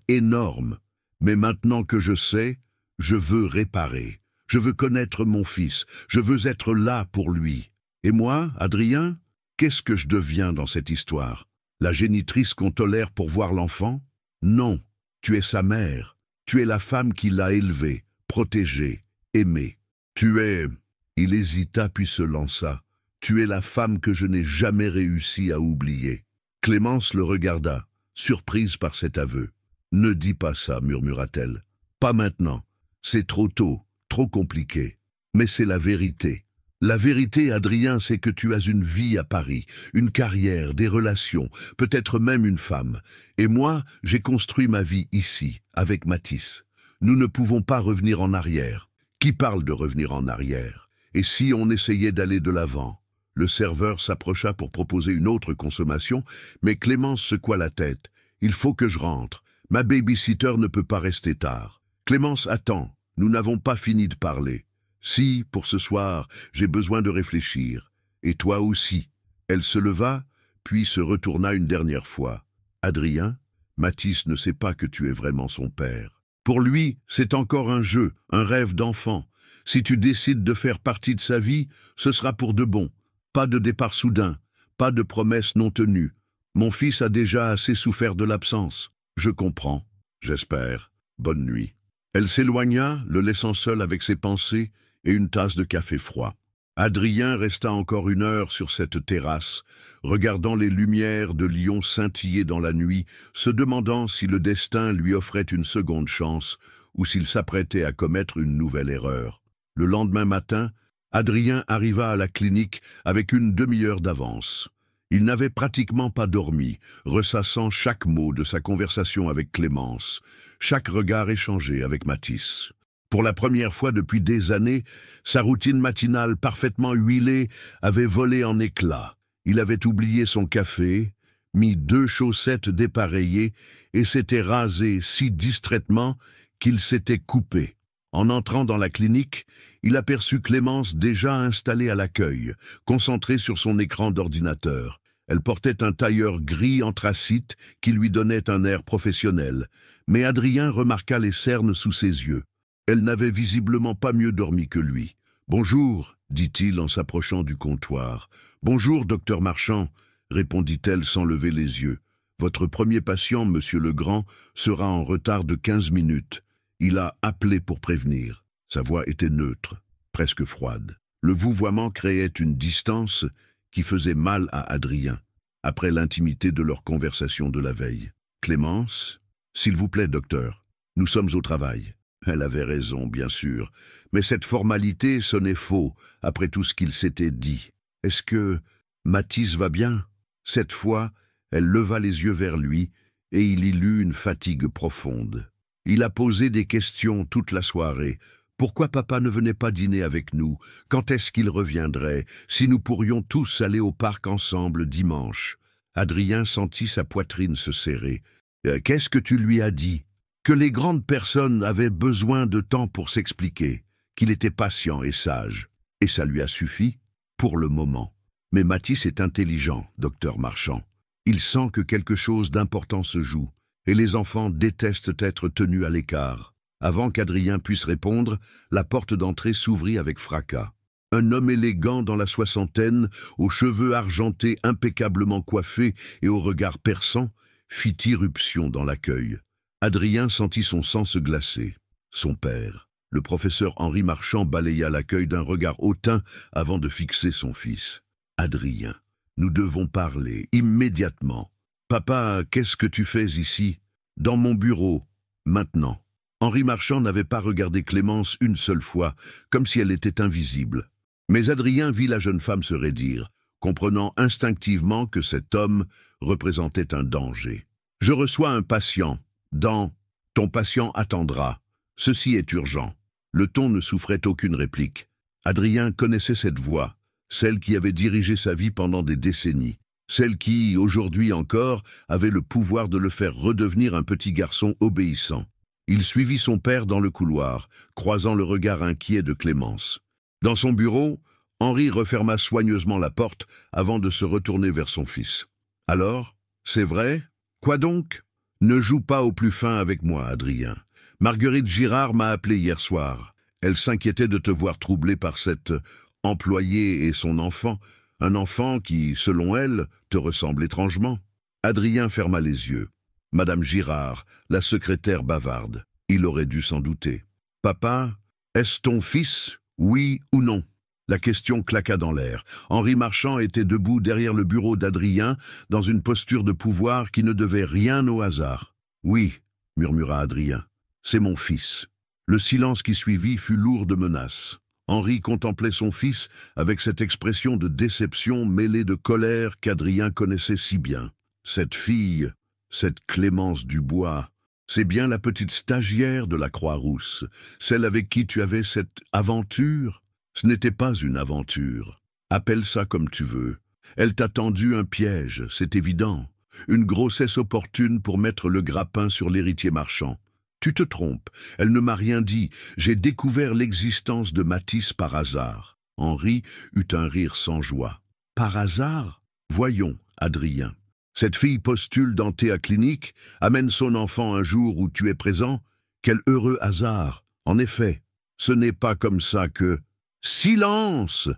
énormes. Mais maintenant que je sais, je veux réparer. Je veux connaître mon fils. Je veux être là pour lui. Et moi, Adrien, qu'est-ce que je deviens dans cette histoire? La génitrice qu'on tolère pour voir l'enfant? Non, tu es sa mère. Tu es la femme qui l'a élevé, protégé, aimé. Tu es... » Il hésita puis se lança. « Tu es la femme que je n'ai jamais réussi à oublier. » Clémence le regarda, surprise par cet aveu. « Ne dis pas ça, murmura-t-elle. Pas maintenant. C'est trop tôt, trop compliqué. Mais c'est la vérité. La vérité, Adrien, c'est que tu as une vie à Paris, une carrière, des relations, peut-être même une femme. Et moi, j'ai construit ma vie ici, avec Mathis. Nous ne pouvons pas revenir en arrière. Qui parle de revenir en arrière? Et si on essayait d'aller de l'avant? » Le serveur s'approcha pour proposer une autre consommation, mais Clémence secoua la tête. « Il faut que je rentre. Ma baby-sitter ne peut pas rester tard. »« Clémence, attends. Nous n'avons pas fini de parler. Si, pour ce soir, j'ai besoin de réfléchir. Et toi aussi. » Elle se leva, puis se retourna une dernière fois. « Adrien, Mathis ne sait pas que tu es vraiment son père. Pour lui, c'est encore un jeu, un rêve d'enfant. Si tu décides de faire partie de sa vie, ce sera pour de bon. Pas de départ soudain, pas de promesses non tenues. Mon fils a déjà assez souffert de l'absence. Je comprends, j'espère. Bonne nuit. » Elle s'éloigna, le laissant seul avec ses pensées et une tasse de café froid. Adrien resta encore 1 heure sur cette terrasse, regardant les lumières de Lyon scintiller dans la nuit, se demandant si le destin lui offrait une seconde chance ou s'il s'apprêtait à commettre une nouvelle erreur. Le lendemain matin, Adrien arriva à la clinique avec une demi-heure d'avance. Il n'avait pratiquement pas dormi, ressassant chaque mot de sa conversation avec Clémence, chaque regard échangé avec Mathis. Pour la première fois depuis des années, sa routine matinale parfaitement huilée avait volé en éclats. Il avait oublié son café, mis 2 chaussettes dépareillées et s'était rasé si distraitement qu'il s'était coupé. En entrant dans la clinique, il aperçut Clémence déjà installée à l'accueil, concentrée sur son écran d'ordinateur. Elle portait un tailleur gris anthracite qui lui donnait un air professionnel, mais Adrien remarqua les cernes sous ses yeux. Elle n'avait visiblement pas mieux dormi que lui. « Bonjour, dit-il en s'approchant du comptoir. « Bonjour, docteur Marchand, répondit-elle sans lever les yeux. Votre premier patient, Monsieur Legrand, sera en retard de 15 minutes. Il a appelé pour prévenir. Sa voix était neutre, presque froide. Le vouvoiement créait une distance qui faisait mal à Adrien, après l'intimité de leur conversation de la veille. « Clémence, s'il vous plaît, docteur, nous sommes au travail. » Elle avait raison, bien sûr, mais cette formalité sonnait faux après tout ce qu'il s'était dit. « Est-ce que Mathis va bien ?» Cette fois, elle leva les yeux vers lui et il y lut une fatigue profonde. Il a posé des questions toute la soirée. Pourquoi papa ne venait pas dîner avec nous? Quand est-ce qu'il reviendrait? Si nous pourrions tous aller au parc ensemble dimanche? Adrien sentit sa poitrine se serrer. Qu'est-ce que tu lui as dit? Que les grandes personnes avaient besoin de temps pour s'expliquer, qu'il était patient et sage. Et ça lui a suffi, pour le moment. Mais Mathis est intelligent, docteur Marchand. Il sent que quelque chose d'important se joue, et les enfants détestent être tenus à l'écart. Avant qu'Adrien puisse répondre, la porte d'entrée s'ouvrit avec fracas. Un homme élégant dans la soixantaine, aux cheveux argentés impeccablement coiffés et au regard perçant, fit irruption dans l'accueil. Adrien sentit son sang se glacer. Son père, le professeur Henri Marchand, balaya l'accueil d'un regard hautain avant de fixer son fils. « Adrien, nous devons parler, immédiatement. Papa, qu'est-ce que tu fais ici? Dans mon bureau, maintenant. » Henri Marchand n'avait pas regardé Clémence une seule fois, comme si elle était invisible. Mais Adrien vit la jeune femme se raidir, comprenant instinctivement que cet homme représentait un danger. « Je reçois un patient. Ton patient attendra. Ceci est urgent. » Le ton ne souffrait aucune réplique. Adrien connaissait cette voix, celle qui avait dirigé sa vie pendant des décennies, celle qui, aujourd'hui encore, avait le pouvoir de le faire redevenir un petit garçon obéissant. Il suivit son père dans le couloir, croisant le regard inquiet de Clémence. Dans son bureau, Henri referma soigneusement la porte avant de se retourner vers son fils. « Alors, c'est vrai? Quoi donc? Ne joue pas au plus fin avec moi, Adrien. Marguerite Girard m'a appelé hier soir. Elle s'inquiétait de te voir troublé par cette employée et son enfant, un enfant qui, selon elle, te ressemble étrangement. » Adrien ferma les yeux. Madame Girard, la secrétaire bavarde. Il aurait dû s'en douter. « Papa, est-ce ton fils, oui ou non ?» La question claqua dans l'air. Henri Marchand était debout derrière le bureau d'Adrien, dans une posture de pouvoir qui ne devait rien au hasard. « Oui, » murmura Adrien, « c'est mon fils. » Le silence qui suivit fut lourd de menaces. Henri contemplait son fils avec cette expression de déception mêlée de colère qu'Adrien connaissait si bien. Cette fille, cette Clémence Dubois, c'est bien la petite stagiaire de la Croix-Rousse, celle avec qui tu avais cette aventure. Ce n'était pas une aventure. Appelle ça comme tu veux. Elle t'a tendu un piège, c'est évident. Une grossesse opportune pour mettre le grappin sur l'héritier Marchand. Tu te trompes, elle ne m'a rien dit. J'ai découvert l'existence de Mathis par hasard. Henri eut un rire sans joie. Par hasard? Voyons, Adrien. Cette fille postule dans tes cliniques, amène son enfant un jour où tu es présent. Quel heureux hasard. En effet, ce n'est pas comme ça que... Silence!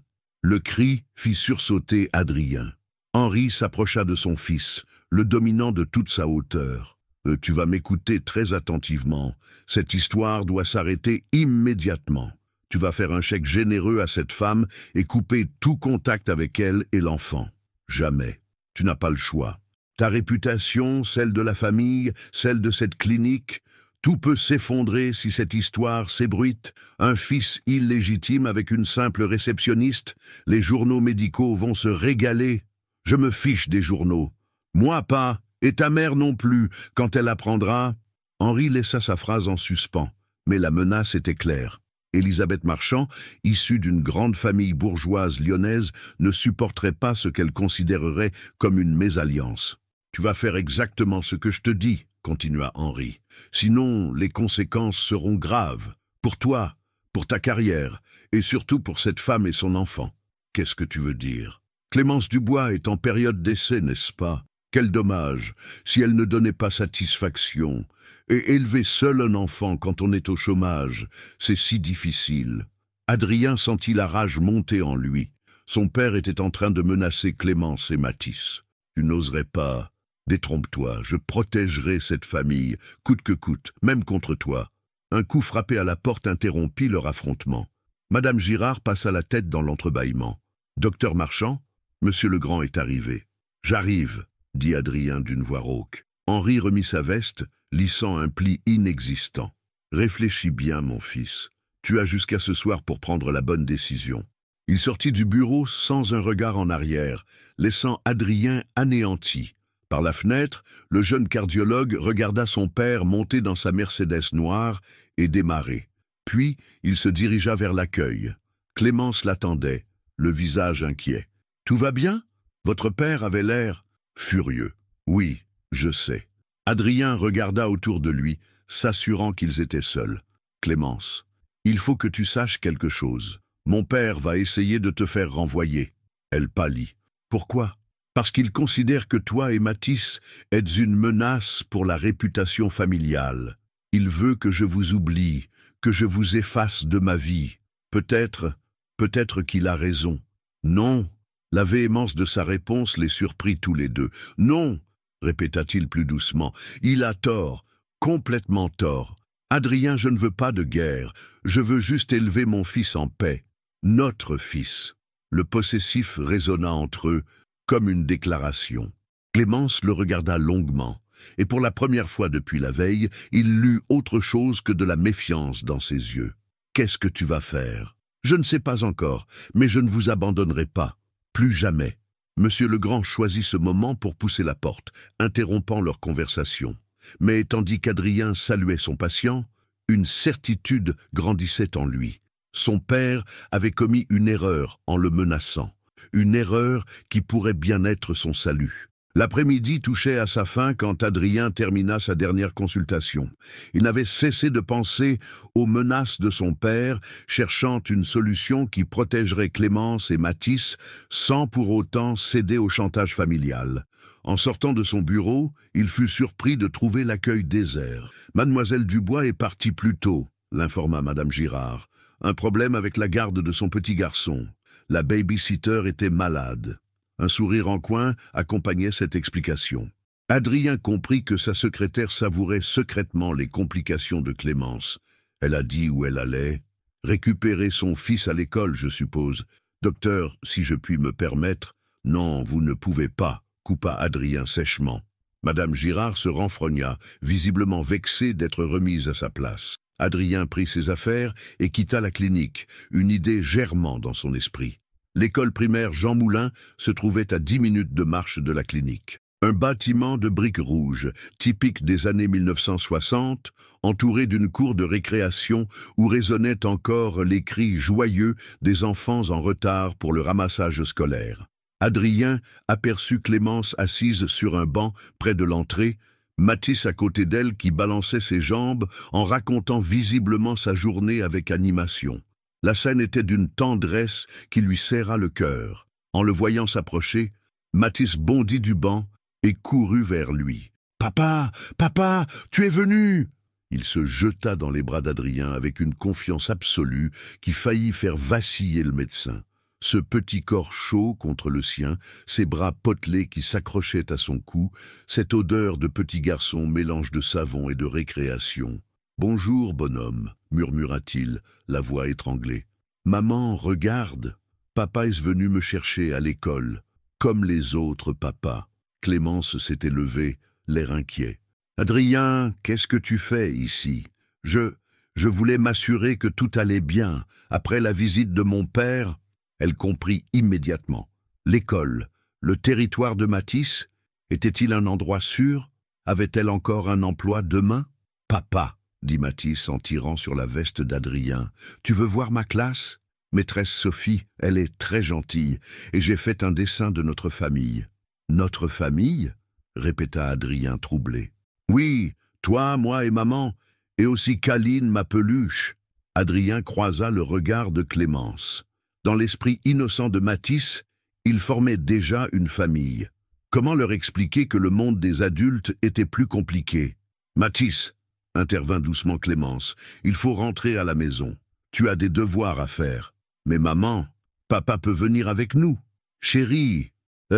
Le cri fit sursauter Adrien. Henri s'approcha de son fils, le dominant de toute sa hauteur. Tu vas m'écouter très attentivement. Cette histoire doit s'arrêter immédiatement. Tu vas faire un chèque généreux à cette femme et couper tout contact avec elle et l'enfant. Jamais. Tu n'as pas le choix. Ta réputation, celle de la famille, celle de cette clinique, tout peut s'effondrer si cette histoire s'ébruite. Un fils illégitime avec une simple réceptionniste, les journaux médicaux vont se régaler. Je me fiche des journaux. Moi pas, et ta mère non plus, quand elle apprendra. Henri laissa sa phrase en suspens, mais la menace était claire. Élisabeth Marchand, issue d'une grande famille bourgeoise lyonnaise, ne supporterait pas ce qu'elle considérerait comme une mésalliance. « Tu vas faire exactement ce que je te dis, » continua Henri. « Sinon, les conséquences seront graves. Pour toi, pour ta carrière, et surtout pour cette femme et son enfant. Qu'est-ce que tu veux dire? Clémence Dubois est en période d'essai, n'est-ce pas? Quel dommage, si elle ne donnait pas satisfaction. Et élever seul un enfant quand on est au chômage, c'est si difficile. » Adrien sentit la rage monter en lui. Son père était en train de menacer Clémence et Mathis. « Tu n'oserais pas. » Détrompe-toi, je protégerai cette famille, coûte que coûte, même contre toi. Un coup frappé à la porte interrompit leur affrontement. Madame Girard passa la tête dans l'entrebâillement. Docteur Marchand, Monsieur Legrand est arrivé. J'arrive, dit Adrien d'une voix rauque. Henri remit sa veste, lissant un pli inexistant. Réfléchis bien, mon fils. Tu as jusqu'à ce soir pour prendre la bonne décision. Il sortit du bureau sans un regard en arrière, laissant Adrien anéanti. Par la fenêtre, le jeune cardiologue regarda son père monter dans sa Mercedes noire et démarrer. Puis, il se dirigea vers l'accueil. Clémence l'attendait, le visage inquiet. « Tout va bien ?» Votre père avait l'air furieux. « Oui, je sais. » Adrien regarda autour de lui, s'assurant qu'ils étaient seuls. « Clémence, il faut que tu saches quelque chose. Mon père va essayer de te faire renvoyer. » Elle pâlit. « Pourquoi ? » Parce qu'il considère que toi et Mathis êtes une menace pour la réputation familiale. Il veut que je vous oublie, que je vous efface de ma vie. Peut-être qu'il a raison. Non. La véhémence de sa réponse les surprit tous les deux. Non, répéta-t-il plus doucement. Il a tort, complètement tort. Adrien, je ne veux pas de guerre. Je veux juste élever mon fils en paix. Notre fils. Le possessif résonna entre eux, comme une déclaration. Clémence le regarda longuement, et pour la première fois depuis la veille, il lut autre chose que de la méfiance dans ses yeux. « Qu'est-ce que tu vas faire ?»« Je ne sais pas encore, mais je ne vous abandonnerai pas. Plus jamais. » Monsieur Legrand choisit ce moment pour pousser la porte, interrompant leur conversation. Mais tandis qu'Adrien saluait son patient, une certitude grandissait en lui. Son père avait commis une erreur en le menaçant. Une erreur qui pourrait bien être son salut. L'après-midi touchait à sa fin quand Adrien termina sa dernière consultation. Il n'avait cessé de penser aux menaces de son père, cherchant une solution qui protégerait Clémence et Mathis sans pour autant céder au chantage familial. En sortant de son bureau, il fut surpris de trouver l'accueil désert. « Mademoiselle Dubois est partie plus tôt », l'informa Madame Girard. « Un problème avec la garde de son petit garçon. La baby-sitter était malade. » Un sourire en coin accompagnait cette explication. Adrien comprit que sa secrétaire savourait secrètement les complications de Clémence. Elle a dit où elle allait. Récupérer son fils à l'école, je suppose. Docteur, si je puis me permettre. Non, vous ne pouvez pas, coupa Adrien sèchement. Madame Girard se renfrogna, visiblement vexée d'être remise à sa place. Adrien prit ses affaires et quitta la clinique, une idée germant dans son esprit. L'école primaire Jean Moulin se trouvait à 10 minutes de marche de la clinique. Un bâtiment de briques rouges, typique des années 1960, entouré d'une cour de récréation où résonnaient encore les cris joyeux des enfants en retard pour le ramassage scolaire. Adrien aperçut Clémence assise sur un banc près de l'entrée, Mathis à côté d'elle qui balançait ses jambes en racontant visiblement sa journée avec animation. La scène était d'une tendresse qui lui serra le cœur. En le voyant s'approcher, Mathis bondit du banc et courut vers lui. « Papa, papa, tu es venu !» Il se jeta dans les bras d'Adrien avec une confiance absolue qui faillit faire vaciller le médecin. Ce petit corps chaud contre le sien, ses bras potelés qui s'accrochaient à son cou, cette odeur de petit garçon mélange de savon et de récréation. « Bonjour, bonhomme » murmura-t-il, la voix étranglée. « Maman, regarde, papa est venu me chercher à l'école, comme les autres papas. » Clémence s'était levée, l'air inquiet. « Adrien, qu'est-ce que tu fais ici ? Je voulais m'assurer que tout allait bien. Après la visite de mon père... » Elle comprit immédiatement. L'école, le territoire de Mathis, était-il un endroit sûr? Avait-elle encore un emploi demain? « Papa, » dit Mathis en tirant sur la veste d'Adrien, « tu veux voir ma classe? Maîtresse Sophie, elle est très gentille, et j'ai fait un dessin de notre famille. »« Notre famille ?» répéta Adrien troublé. « Oui, toi, moi et maman, et aussi Caline, ma peluche. » Adrien croisa le regard de Clémence. Dans l'esprit innocent de Mathis, il formait déjà une famille. Comment leur expliquer que le monde des adultes était plus compliqué? « Mathis, » intervint doucement Clémence, « il faut rentrer à la maison. Tu as des devoirs à faire. Mais maman, papa peut venir avec nous. Chérie,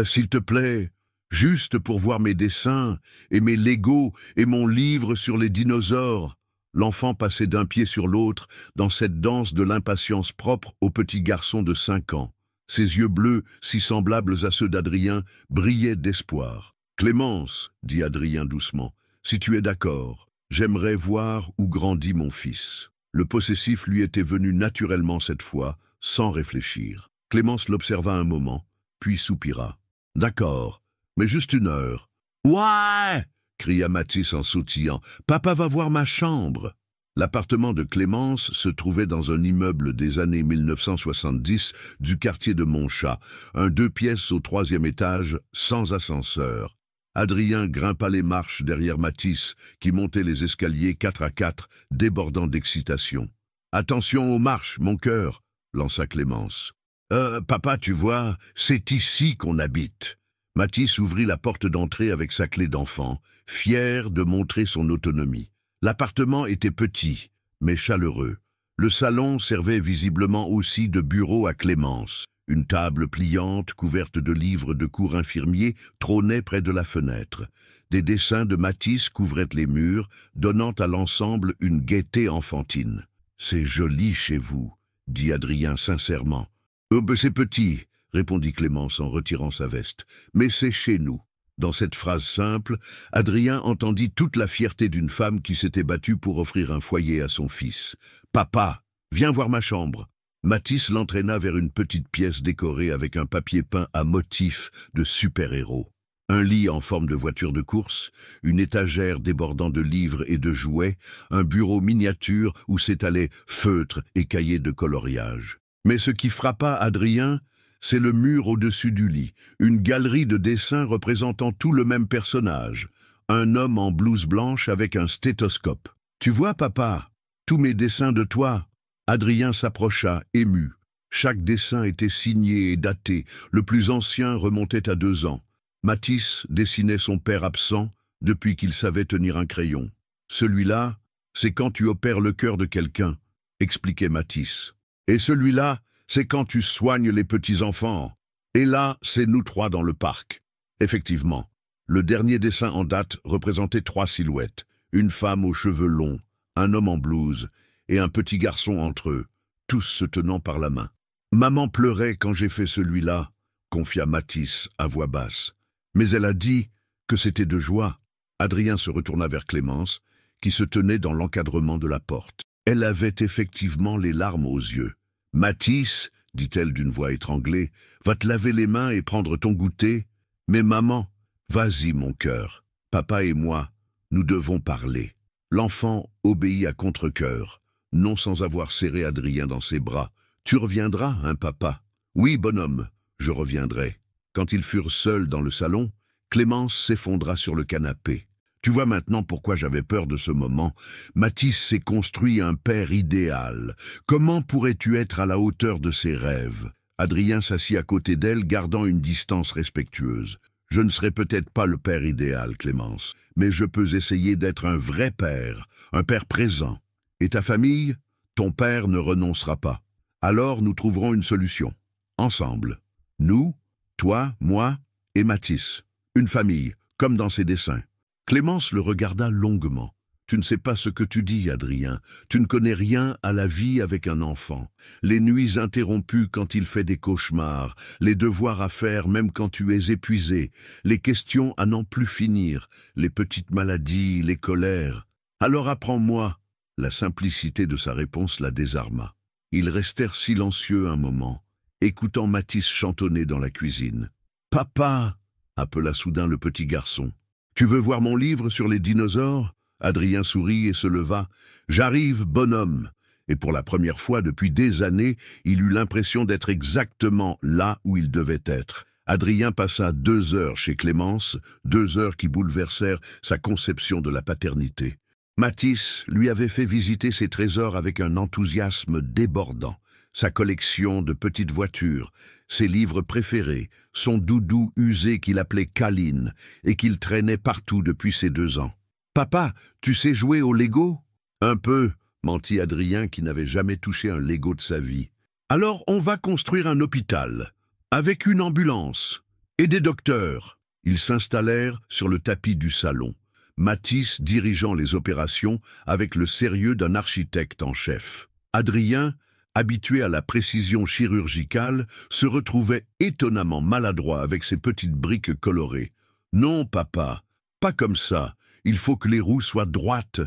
s'il te plaît, Juste pour voir mes dessins, et mes Legos, et mon livre sur les dinosaures. L'enfant passait d'un pied sur l'autre dans cette danse de l'impatience propre au petit garçon de 5 ans. Ses yeux bleus, si semblables à ceux d'Adrien, brillaient d'espoir. « Clémence, dit Adrien doucement, si tu es d'accord, j'aimerais voir où grandit mon fils. » Le possessif lui était venu naturellement cette fois, sans réfléchir. Clémence l'observa un moment, puis soupira. « D'accord, mais juste 1 heure. »« Ouais !» cria Mathis en sautillant. « Papa va voir ma chambre !» L'appartement de Clémence se trouvait dans un immeuble des années 1970 du quartier de Montchat, un 2 pièces au 3e étage, sans ascenseur. Adrien grimpa les marches derrière Mathis, qui montait les escaliers 4 à 4, débordant d'excitation. « Attention aux marches, mon cœur !» lança Clémence. « Papa, tu vois, c'est ici qu'on habite. » Mathis ouvrit la porte d'entrée avec sa clé d'enfant, fier de montrer son autonomie. L'appartement était petit, mais chaleureux. Le salon servait visiblement aussi de bureau à Clémence. Une table pliante, couverte de livres de cours infirmiers, trônait près de la fenêtre. Des dessins de Mathis couvraient les murs, donnant à l'ensemble une gaieté enfantine. « C'est joli chez vous, » dit Adrien sincèrement. « C'est petit, » répondit Clémence en retirant sa veste, « mais c'est chez nous. » Dans cette phrase simple, Adrien entendit toute la fierté d'une femme qui s'était battue pour offrir un foyer à son fils. « Papa, viens voir ma chambre. » Mathis l'entraîna vers une petite pièce décorée avec un papier peint à motifs de super-héros. Un lit en forme de voiture de course, une étagère débordant de livres et de jouets, un bureau miniature où s'étalaient feutres et cahiers de coloriage. Mais ce qui frappa Adrien, c'est le mur au-dessus du lit, une galerie de dessins représentant tout le même personnage, un homme en blouse blanche avec un stéthoscope. « Tu vois, papa, tous mes dessins de toi ?» Adrien s'approcha, ému. Chaque dessin était signé et daté, le plus ancien remontait à 2 ans. Mathis dessinait son père absent depuis qu'il savait tenir un crayon. « Celui-là, c'est quand tu opères le cœur de quelqu'un, » expliquait Mathis. « Et celui-là, c'est quand tu soignes les petits-enfants. Et là, c'est nous 3 dans le parc. » Effectivement, le dernier dessin en date représentait 3 silhouettes, une femme aux cheveux longs, un homme en blouse et un petit garçon entre eux, tous se tenant par la main. « Maman pleurait quand j'ai fait celui-là, » confia Mathis à voix basse. Mais elle a dit que c'était de joie. Adrien se retourna vers Clémence, qui se tenait dans l'encadrement de la porte. Elle avait effectivement les larmes aux yeux. « Mathis, dit-elle d'une voix étranglée, va te laver les mains et prendre ton goûter. Mais maman, vas-y mon cœur, papa et moi, nous devons parler. » L'enfant obéit à contre-cœur, non sans avoir serré Adrien dans ses bras. « Tu reviendras, hein, papa ?»« Oui, bonhomme, je reviendrai. » Quand ils furent seuls dans le salon, Clémence s'effondra sur le canapé. « Tu vois maintenant pourquoi j'avais peur de ce moment. Mathis s'est construit un père idéal. Comment pourrais-tu être à la hauteur de ses rêves ?» Adrien s'assit à côté d'elle, gardant une distance respectueuse. « Je ne serai peut-être pas le père idéal, Clémence, mais je peux essayer d'être un vrai père, un père présent. Et ta famille, ton père ne renoncera pas. Alors nous trouverons une solution. Ensemble. Nous, toi, moi et Mathis. Une famille, comme dans ses dessins. » Clémence le regarda longuement. « Tu ne sais pas ce que tu dis, Adrien. Tu ne connais rien à la vie avec un enfant. Les nuits interrompues quand il fait des cauchemars, les devoirs à faire même quand tu es épuisé, les questions à n'en plus finir, les petites maladies, les colères. Alors apprends-moi. » La simplicité de sa réponse la désarma. Ils restèrent silencieux un moment, écoutant Mathis chantonner dans la cuisine. « Papa !» appela soudain le petit garçon. « Tu veux voir mon livre sur les dinosaures ?» Adrien sourit et se leva. « J'arrive, bonhomme !» Et pour la première fois depuis des années, il eut l'impression d'être exactement là où il devait être. Adrien passa 2 heures chez Clémence, 2 heures qui bouleversèrent sa conception de la paternité. Mathis lui avait fait visiter ses trésors avec un enthousiasme débordant. Sa collection de petites voitures, ses livres préférés, son doudou usé qu'il appelait Caline et qu'il traînait partout depuis ses 2 ans. « Papa, tu sais jouer au Lego ?»« Un peu, » mentit Adrien qui n'avait jamais touché un Lego de sa vie. « Alors on va construire un hôpital, avec une ambulance et des docteurs. » Ils s'installèrent sur le tapis du salon, Mathis dirigeant les opérations avec le sérieux d'un architecte en chef. Adrien, habitué à la précision chirurgicale, se retrouvait étonnamment maladroit avec ses petites briques colorées. « Non, papa, pas comme ça. Il faut que les roues soient droites. »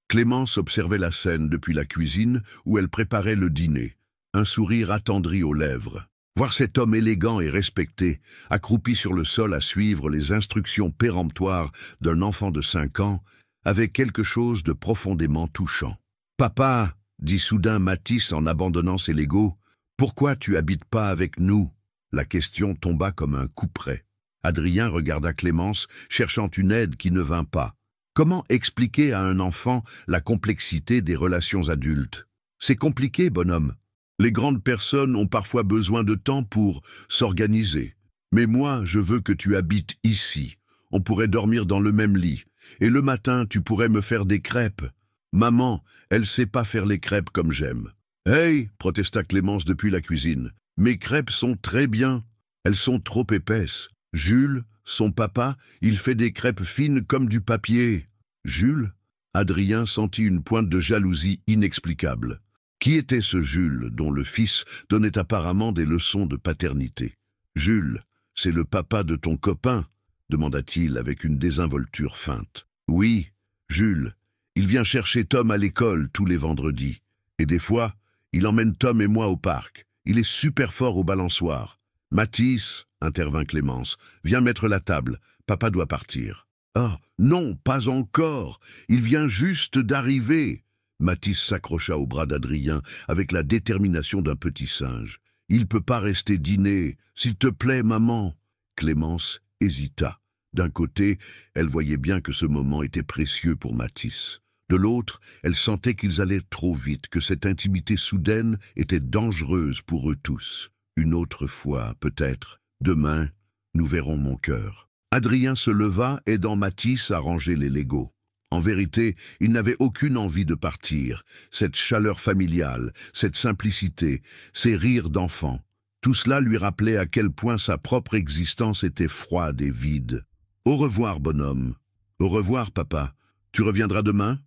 Clémence observait la scène depuis la cuisine où elle préparait le dîner, un sourire attendri aux lèvres. Voir cet homme élégant et respecté, accroupi sur le sol à suivre les instructions péremptoires d'un enfant de 5 ans, avait quelque chose de profondément touchant. « Papa, » dit soudain Mathis en abandonnant ses Legos, « pourquoi tu habites pas avec nous ?» La question tomba comme un couperet. Adrien regarda Clémence, cherchant une aide qui ne vint pas. Comment expliquer à un enfant la complexité des relations adultes? C'est compliqué, bonhomme. Les grandes personnes ont parfois besoin de temps pour s'organiser. Mais moi, je veux que tu habites ici. On pourrait dormir dans le même lit. Et le matin, tu pourrais me faire des crêpes. Maman, elle sait pas faire les crêpes comme j'aime. « Hey !» protesta Clémence depuis la cuisine. « Mes crêpes sont très bien. Elles sont trop épaisses. Jules, son papa, il fait des crêpes fines comme du papier. » Jules? Adrien sentit une pointe de jalousie inexplicable. Qui était ce Jules dont le fils donnait apparemment des leçons de paternité? « Jules, c'est le papa de ton copain ?» demanda-t-il avec une désinvolture feinte. « Oui, Jules. Il vient chercher Tom à l'école tous les vendredis. Et des fois, il emmène Tom et moi au parc. Il est super fort au balançoire. »« Mathis, » intervint Clémence, « viens mettre la table. Papa doit partir. »« Ah, non, pas encore. Il vient juste d'arriver. » Mathis s'accrocha au bras d'Adrien avec la détermination d'un petit singe. « Il peut pas rester dîner. S'il te plaît, maman. » Clémence hésita. D'un côté, elle voyait bien que ce moment était précieux pour Mathis. De l'autre, elle sentait qu'ils allaient trop vite, que cette intimité soudaine était dangereuse pour eux tous. Une autre fois, peut-être. Demain, nous verrons mon cœur. Adrien se leva, aidant Mathis à ranger les Legos. En vérité, il n'avait aucune envie de partir. Cette chaleur familiale, cette simplicité, ces rires d'enfant, tout cela lui rappelait à quel point sa propre existence était froide et vide. « Au revoir, bonhomme. Au revoir, papa. Tu reviendras demain ?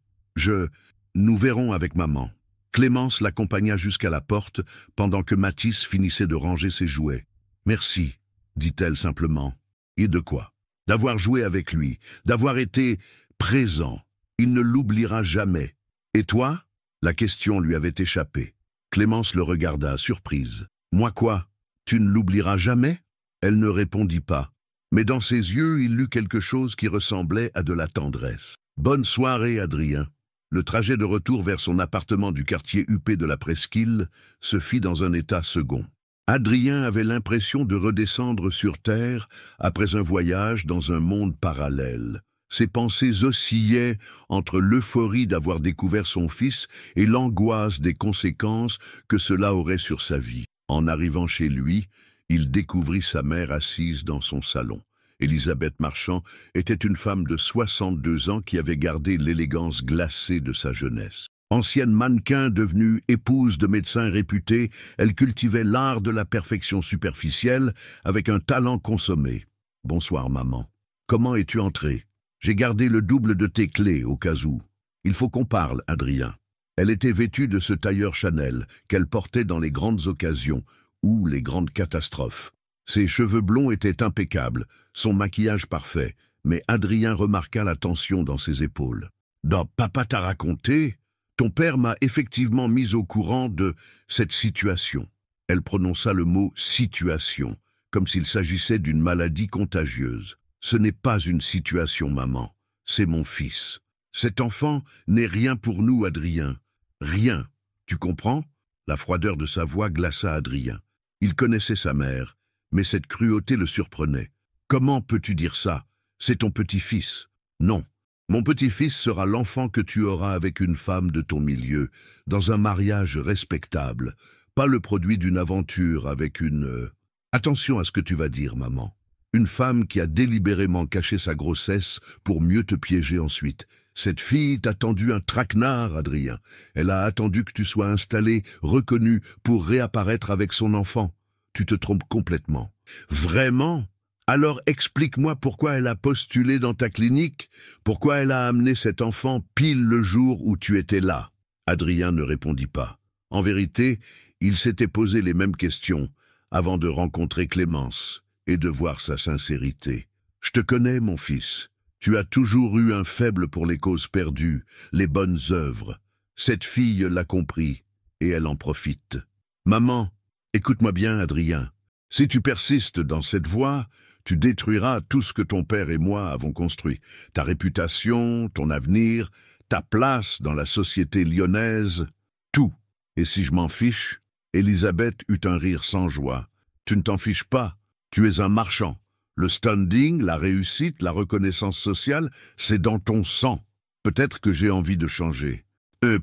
Nous verrons avec maman. » Clémence l'accompagna jusqu'à la porte pendant que Mathis finissait de ranger ses jouets. « Merci, » dit-elle simplement. « Et de quoi ? D'avoir joué avec lui, d'avoir été présent. Il ne l'oubliera jamais. Et toi ?» La question lui avait échappé. Clémence le regarda, surprise. « Moi quoi ? Tu ne l'oublieras jamais ?» Elle ne répondit pas. Mais dans ses yeux, il lut quelque chose qui ressemblait à de la tendresse. « Bonne soirée, Adrien. » Le trajet de retour vers son appartement du quartier huppé de la Presqu'île se fit dans un état second. Adrien avait l'impression de redescendre sur terre après un voyage dans un monde parallèle. Ses pensées oscillaient entre l'euphorie d'avoir découvert son fils et l'angoisse des conséquences que cela aurait sur sa vie. En arrivant chez lui, il découvrit sa mère assise dans son salon. Élisabeth Marchand était une femme de 62 ans qui avait gardé l'élégance glacée de sa jeunesse. Ancienne mannequin devenue épouse de médecin réputé, elle cultivait l'art de la perfection superficielle avec un talent consommé. « Bonsoir, maman. Comment es-tu entrée ? J'ai gardé le double de tes clés au cas où. Il faut qu'on parle, Adrien. » Elle était vêtue de ce tailleur Chanel qu'elle portait dans les grandes occasions ou les grandes catastrophes. Ses cheveux blonds étaient impeccables, son maquillage parfait, mais Adrien remarqua la tension dans ses épaules. « Non, papa t'a raconté ? Ton père m'a effectivement mis au courant de cette situation. » Elle prononça le mot « situation », comme s'il s'agissait d'une maladie contagieuse. « Ce n'est pas une situation, maman. C'est mon fils. Cet enfant n'est rien pour nous, Adrien. Rien. Tu comprends ?» La froideur de sa voix glaça Adrien. Il connaissait sa mère, mais cette cruauté le surprenait. « Comment peux-tu dire ça? C'est ton petit-fils. » « Non. Mon petit-fils sera l'enfant que tu auras avec une femme de ton milieu, dans un mariage respectable, pas le produit d'une aventure avec une... Attention à ce que tu vas dire, maman. Une femme qui a délibérément caché sa grossesse pour mieux te piéger ensuite. Cette fille t'a tendu un traquenard, Adrien. Elle a attendu que tu sois installé, reconnu, pour réapparaître avec son enfant. Tu te trompes complètement. » « Vraiment ?» Alors explique-moi pourquoi elle a postulé dans ta clinique, pourquoi elle a amené cet enfant pile le jour où tu étais là. Adrien ne répondit pas. En vérité, il s'était posé les mêmes questions avant de rencontrer Clémence et de voir sa sincérité. « Je te connais, mon fils. Tu as toujours eu un faible pour les causes perdues, les bonnes œuvres. Cette fille l'a compris, et elle en profite. Maman, écoute-moi bien, Adrien. Si tu persistes dans cette voie, tu détruiras tout ce que ton père et moi avons construit. Ta réputation, ton avenir, ta place dans la société lyonnaise, tout. Et si je m'en fiche ?» Elisabeth eut un rire sans joie. « Tu ne t'en fiches pas, tu es un marchand. Le standing, la réussite, la reconnaissance sociale, c'est dans ton sang. Peut-être que j'ai envie de changer.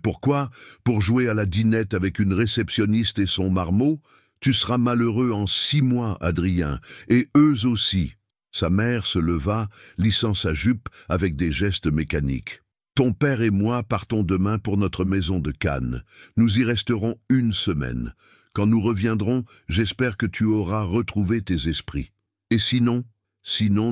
Pourquoi? Pour jouer à la dinette avec une réceptionniste et son marmot? Tu seras malheureux en 6 mois, Adrien, et eux aussi. » Sa mère se leva, lissant sa jupe avec des gestes mécaniques. « Ton père et moi partons demain pour notre maison de Cannes. Nous y resterons 1 semaine. Quand nous reviendrons, j'espère que tu auras retrouvé tes esprits. Et sinon,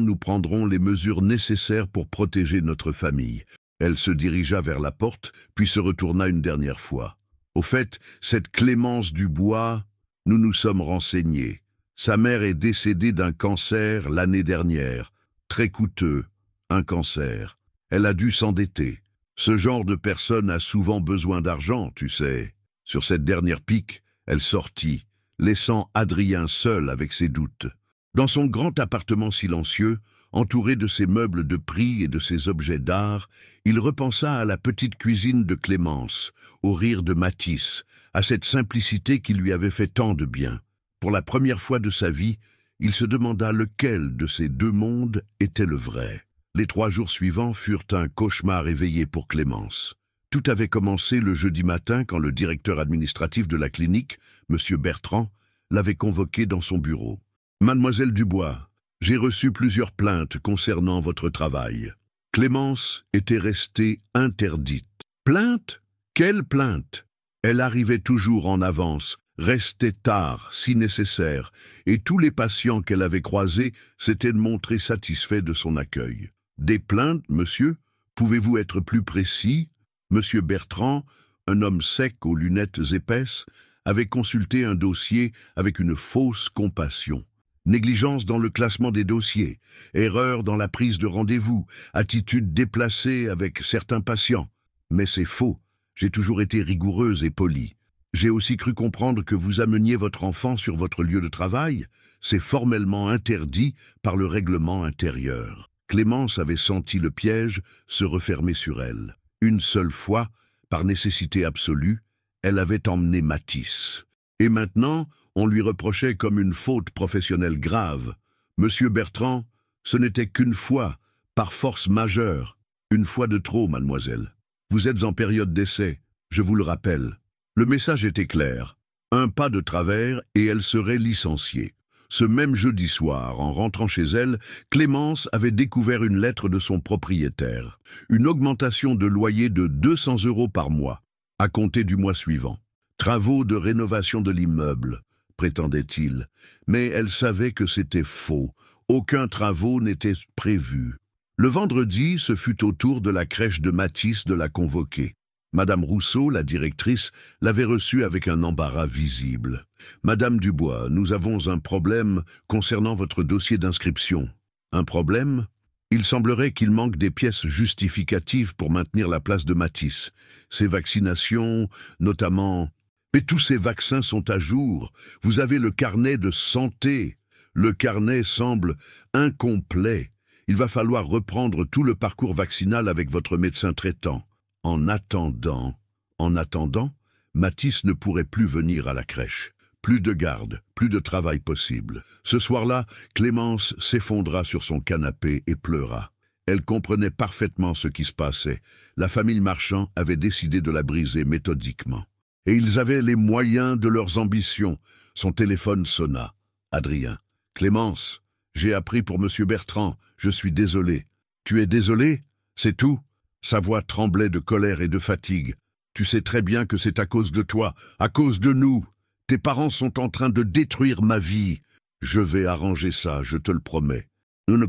nous prendrons les mesures nécessaires pour protéger notre famille. » Elle se dirigea vers la porte, puis se retourna une dernière fois. « Au fait, cette Clémence Dubois, nous nous sommes renseignés. Sa mère est décédée d'un cancer l'année dernière. Très coûteux, un cancer. Elle a dû s'endetter. Ce genre de personne a souvent besoin d'argent, tu sais. » Sur cette dernière pique, elle sortit, laissant Adrien seul avec ses doutes. Dans son grand appartement silencieux, entouré de ses meubles de prix et de ses objets d'art, il repensa à la petite cuisine de Clémence, au rire de Mathis, à cette simplicité qui lui avait fait tant de bien. Pour la première fois de sa vie, il se demanda lequel de ces 2 mondes était le vrai. Les 3 jours suivants furent un cauchemar éveillé pour Clémence. Tout avait commencé le jeudi matin quand le directeur administratif de la clinique, M. Bertrand, l'avait convoqué dans son bureau. « Mademoiselle Dubois, j'ai reçu plusieurs plaintes concernant votre travail. » Clémence était restée interdite. « Plainte? Quelle plainte? » Elle arrivait toujours en avance, restait tard, si nécessaire, et tous les patients qu'elle avait croisés s'étaient montrés satisfaits de son accueil. « Des plaintes, monsieur? Pouvez-vous être plus précis ?» Monsieur Bertrand, un homme sec aux lunettes épaisses, avait consulté un dossier avec une fausse compassion. Négligence dans le classement des dossiers, erreur dans la prise de rendez-vous, attitude déplacée avec certains patients. Mais c'est faux, j'ai toujours été rigoureuse et polie. J'ai aussi cru comprendre que vous ameniez votre enfant sur votre lieu de travail. C'est formellement interdit par le règlement intérieur. Clémence avait senti le piège se refermer sur elle. Une seule fois, par nécessité absolue, elle avait emmené Mathis. Et maintenant, on lui reprochait comme une faute professionnelle grave. Monsieur Bertrand, ce n'était qu'une fois, par force majeure. Une fois de trop, mademoiselle. Vous êtes en période d'essai, je vous le rappelle. Le message était clair. 1 pas de travers et elle serait licenciée. Ce même jeudi soir, en rentrant chez elle, Clémence avait découvert une lettre de son propriétaire. Une augmentation de loyer de 200 € par mois, à compter du mois suivant. Travaux de rénovation de l'immeuble, prétendait-il. Mais elle savait que c'était faux. Aucun travaux n'était prévu. Le vendredi, ce fut au tour de la crèche de Mathis de la convoquer. Madame Rousseau, la directrice, l'avait reçue avec un embarras visible. « Madame Dubois, nous avons un problème concernant votre dossier d'inscription. » Un problème? Il semblerait qu'il manque des pièces justificatives pour maintenir la place de Mathis. Ces vaccinations, notamment... Mais tous ces vaccins sont à jour. Vous avez le carnet de santé. Le carnet semble incomplet. Il va falloir reprendre tout le parcours vaccinal avec votre médecin traitant. En attendant, Mathis ne pourrait plus venir à la crèche. Plus de garde, plus de travail possible. Ce soir-là, Clémence s'effondra sur son canapé et pleura. Elle comprenait parfaitement ce qui se passait. La famille Marchand avait décidé de la briser méthodiquement. Et ils avaient les moyens de leurs ambitions. Son téléphone sonna. Adrien. « Clémence, j'ai appris pour Monsieur Bertrand. Je suis désolé. »« Tu es désolé? C'est tout ?» Sa voix tremblait de colère et de fatigue. « Tu sais très bien que c'est à cause de toi, à cause de nous. Tes parents sont en train de détruire ma vie. Je vais arranger ça, je te le promets.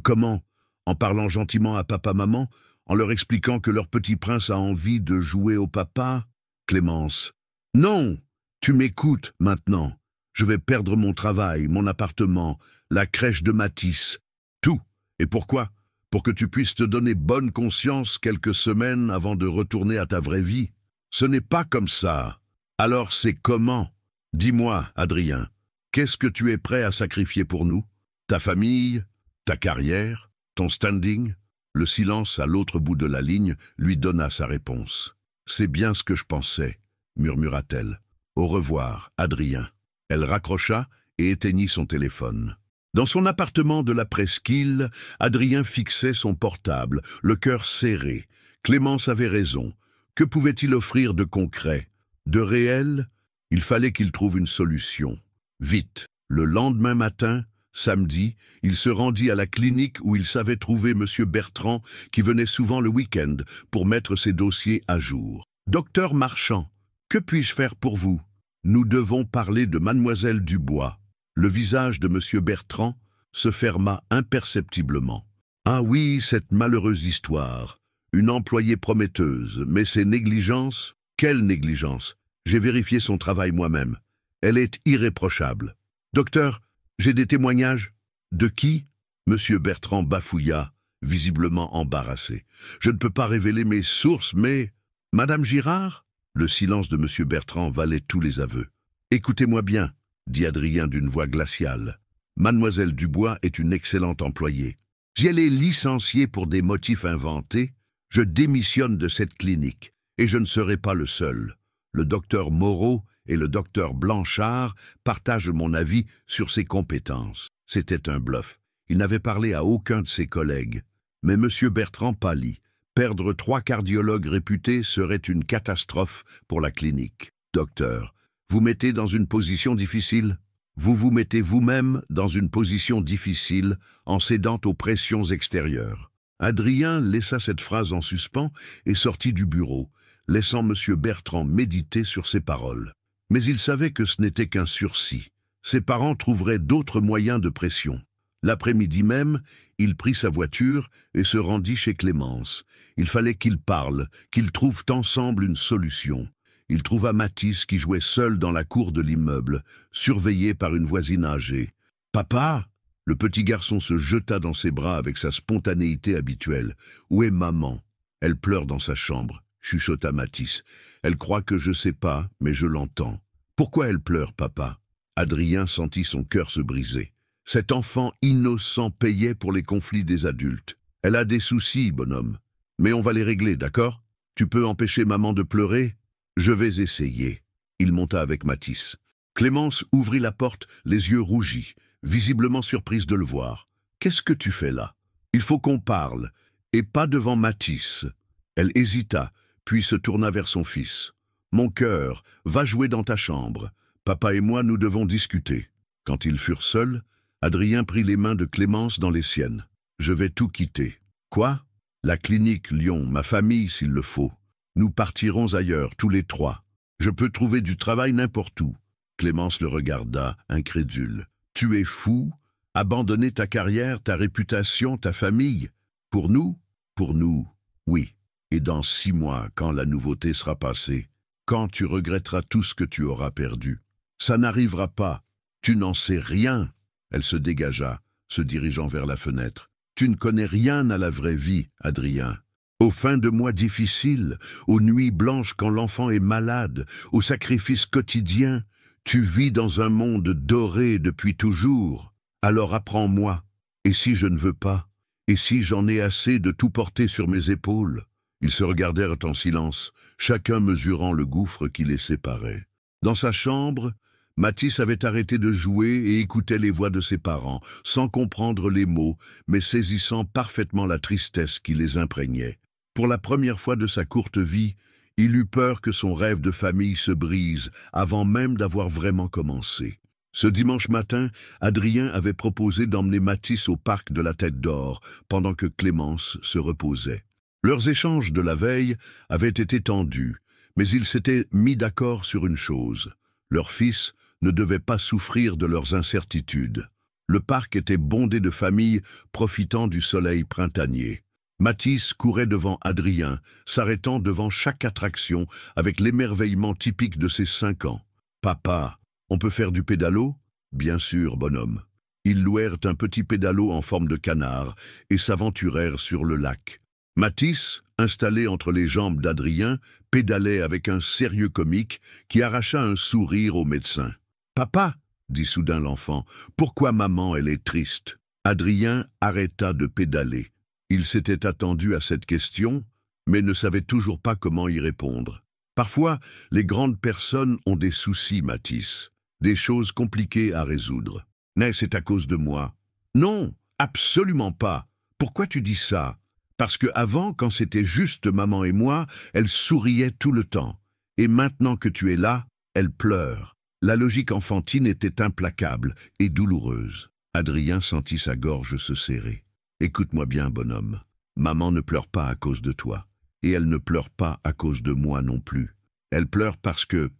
Comment? En parlant gentiment à papa-maman, en leur expliquant que leur petit prince a envie de jouer au papa? Clémence. Non, tu m'écoutes maintenant. Je vais perdre mon travail, mon appartement, la crèche de Matisse. Tout. Et pourquoi? Pour que tu puisses te donner bonne conscience quelques semaines avant de retourner à ta vraie vie. Ce n'est pas comme ça. Alors c'est comment? Dis-moi, Adrien, qu'est-ce que tu es prêt à sacrifier pour nous? Ta famille? Ta carrière? Ton standing? Le silence à l'autre bout de la ligne lui donna sa réponse. C'est bien ce que je pensais, murmura-t-elle. Au revoir, Adrien. Elle raccrocha et éteignit son téléphone. Dans son appartement de la presqu'île, Adrien fixait son portable, le cœur serré. Clémence avait raison. Que pouvait-il offrir de concret? De réel? Il fallait qu'il trouve une solution. Vite. Le lendemain matin, samedi, il se rendit à la clinique où il savait trouver M. Bertrand, qui venait souvent le week-end pour mettre ses dossiers à jour. « Docteur Marchand, que puis-je faire pour vous? Nous devons parler de mademoiselle Dubois. » Le visage de M. Bertrand se ferma imperceptiblement. « Ah oui, cette malheureuse histoire. Une employée prometteuse, mais ses négligences? Quelle négligence? J'ai vérifié son travail moi-même. Elle est irréprochable. Docteur, j'ai des témoignages. De qui? Monsieur Bertrand bafouilla, visiblement embarrassé. Je ne peux pas révéler mes sources, mais... Madame Girard? Le silence de Monsieur Bertrand valait tous les aveux. Écoutez-moi bien, dit Adrien d'une voix glaciale. Mademoiselle Dubois est une excellente employée. Si elle est licenciée pour des motifs inventés, je démissionne de cette clinique, et je ne serai pas le seul. Le docteur Moreau et le docteur Blanchard partagent mon avis sur ses compétences. C'était un bluff. Il n'avait parlé à aucun de ses collègues. Mais M. Bertrand pâlit. Perdre 3 cardiologues réputés serait une catastrophe pour la clinique. Docteur, vous mettez dans une position difficile? Vous vous mettez vous-même dans une position difficile en cédant aux pressions extérieures. Adrien laissa cette phrase en suspens et sortit du bureau, laissant M. Bertrand méditer sur ses paroles. Mais il savait que ce n'était qu'un sursis. Ses parents trouveraient d'autres moyens de pression. L'après-midi même, il prit sa voiture et se rendit chez Clémence. Il fallait qu'ils parlent, qu'ils trouvent ensemble une solution. Il trouva Matisse qui jouait seul dans la cour de l'immeuble, surveillé par une voisine âgée. « Papa !» Le petit garçon se jeta dans ses bras avec sa spontanéité habituelle. « Où est maman ?»« Elle pleure dans sa chambre, » chuchota Matisse. « Elle croit que je sais pas, mais je l'entends. Pourquoi elle pleure, papa ?» Adrien sentit son cœur se briser. Cet enfant innocent payait pour les conflits des adultes. Elle a des soucis, bonhomme. Mais on va les régler, d'accord? Tu peux empêcher maman de pleurer? Je vais essayer. Il monta avec Matisse. Clémence ouvrit la porte, les yeux rougis, visiblement surprise de le voir. « Qu'est-ce que tu fais là? Il faut qu'on parle, et pas devant Matisse. » Elle hésita, puis se tourna vers son fils. « Mon cœur, va jouer dans ta chambre. Papa et moi, nous devons discuter. » Quand ils furent seuls, Adrien prit les mains de Clémence dans les siennes. « Je vais tout quitter. »« Quoi? » ?»« La clinique, Lyon, ma famille s'il le faut. Nous partirons ailleurs, tous les 3. Je peux trouver du travail n'importe où. » Clémence le regarda, incrédule. « Tu es fou? Abandonner ta carrière, ta réputation, ta famille? Pour nous? Pour nous, oui. Et dans 6 mois, quand la nouveauté sera passée, quand tu regretteras tout ce que tu auras perdu. Ça n'arrivera pas. Tu n'en sais rien. » Elle se dégagea, se dirigeant vers la fenêtre. « Tu ne connais rien à la vraie vie, Adrien. Aux fins de mois difficiles, aux nuits blanches quand l'enfant est malade, aux sacrifices quotidiens, tu vis dans un monde doré depuis toujours. Alors apprends-moi. Et si je ne veux pas? Et si j'en ai assez de tout porter sur mes épaules ?» Ils se regardèrent en silence, chacun mesurant le gouffre qui les séparait. Dans sa chambre, Matisse avait arrêté de jouer et écoutait les voix de ses parents, sans comprendre les mots, mais saisissant parfaitement la tristesse qui les imprégnait. Pour la première fois de sa courte vie, il eut peur que son rêve de famille se brise avant même d'avoir vraiment commencé. Ce dimanche matin, Adrien avait proposé d'emmener Matisse au parc de la Tête d'Or, pendant que Clémence se reposait. Leurs échanges de la veille avaient été tendus, mais ils s'étaient mis d'accord sur une chose. Leur fils ne devait pas souffrir de leurs incertitudes. Le parc était bondé de familles profitant du soleil printanier. Mathis courait devant Adrien, s'arrêtant devant chaque attraction avec l'émerveillement typique de ses 5 ans. « Papa, on peut faire du pédalo ?»« Bien sûr, bonhomme. » Ils louèrent un petit pédalo en forme de canard et s'aventurèrent sur le lac. Mathis, installé entre les jambes d'Adrien, pédalait avec un sérieux comique qui arracha un sourire au médecin. « Papa !» dit soudain l'enfant, « pourquoi maman elle est triste ?» Adrien arrêta de pédaler. Il s'était attendu à cette question, mais ne savait toujours pas comment y répondre. Parfois, les grandes personnes ont des soucis, Mathis, des choses compliquées à résoudre. « Mais c'est à cause de moi. »« Non, absolument pas. Pourquoi tu dis ça ? Parce que avant, quand c'était juste maman et moi, elle souriait tout le temps. Et maintenant que tu es là, elle pleure. » La logique enfantine était implacable et douloureuse. Adrien sentit sa gorge se serrer. « Écoute-moi bien, bonhomme. Maman ne pleure pas à cause de toi. Et elle ne pleure pas à cause de moi non plus. Elle pleure parce que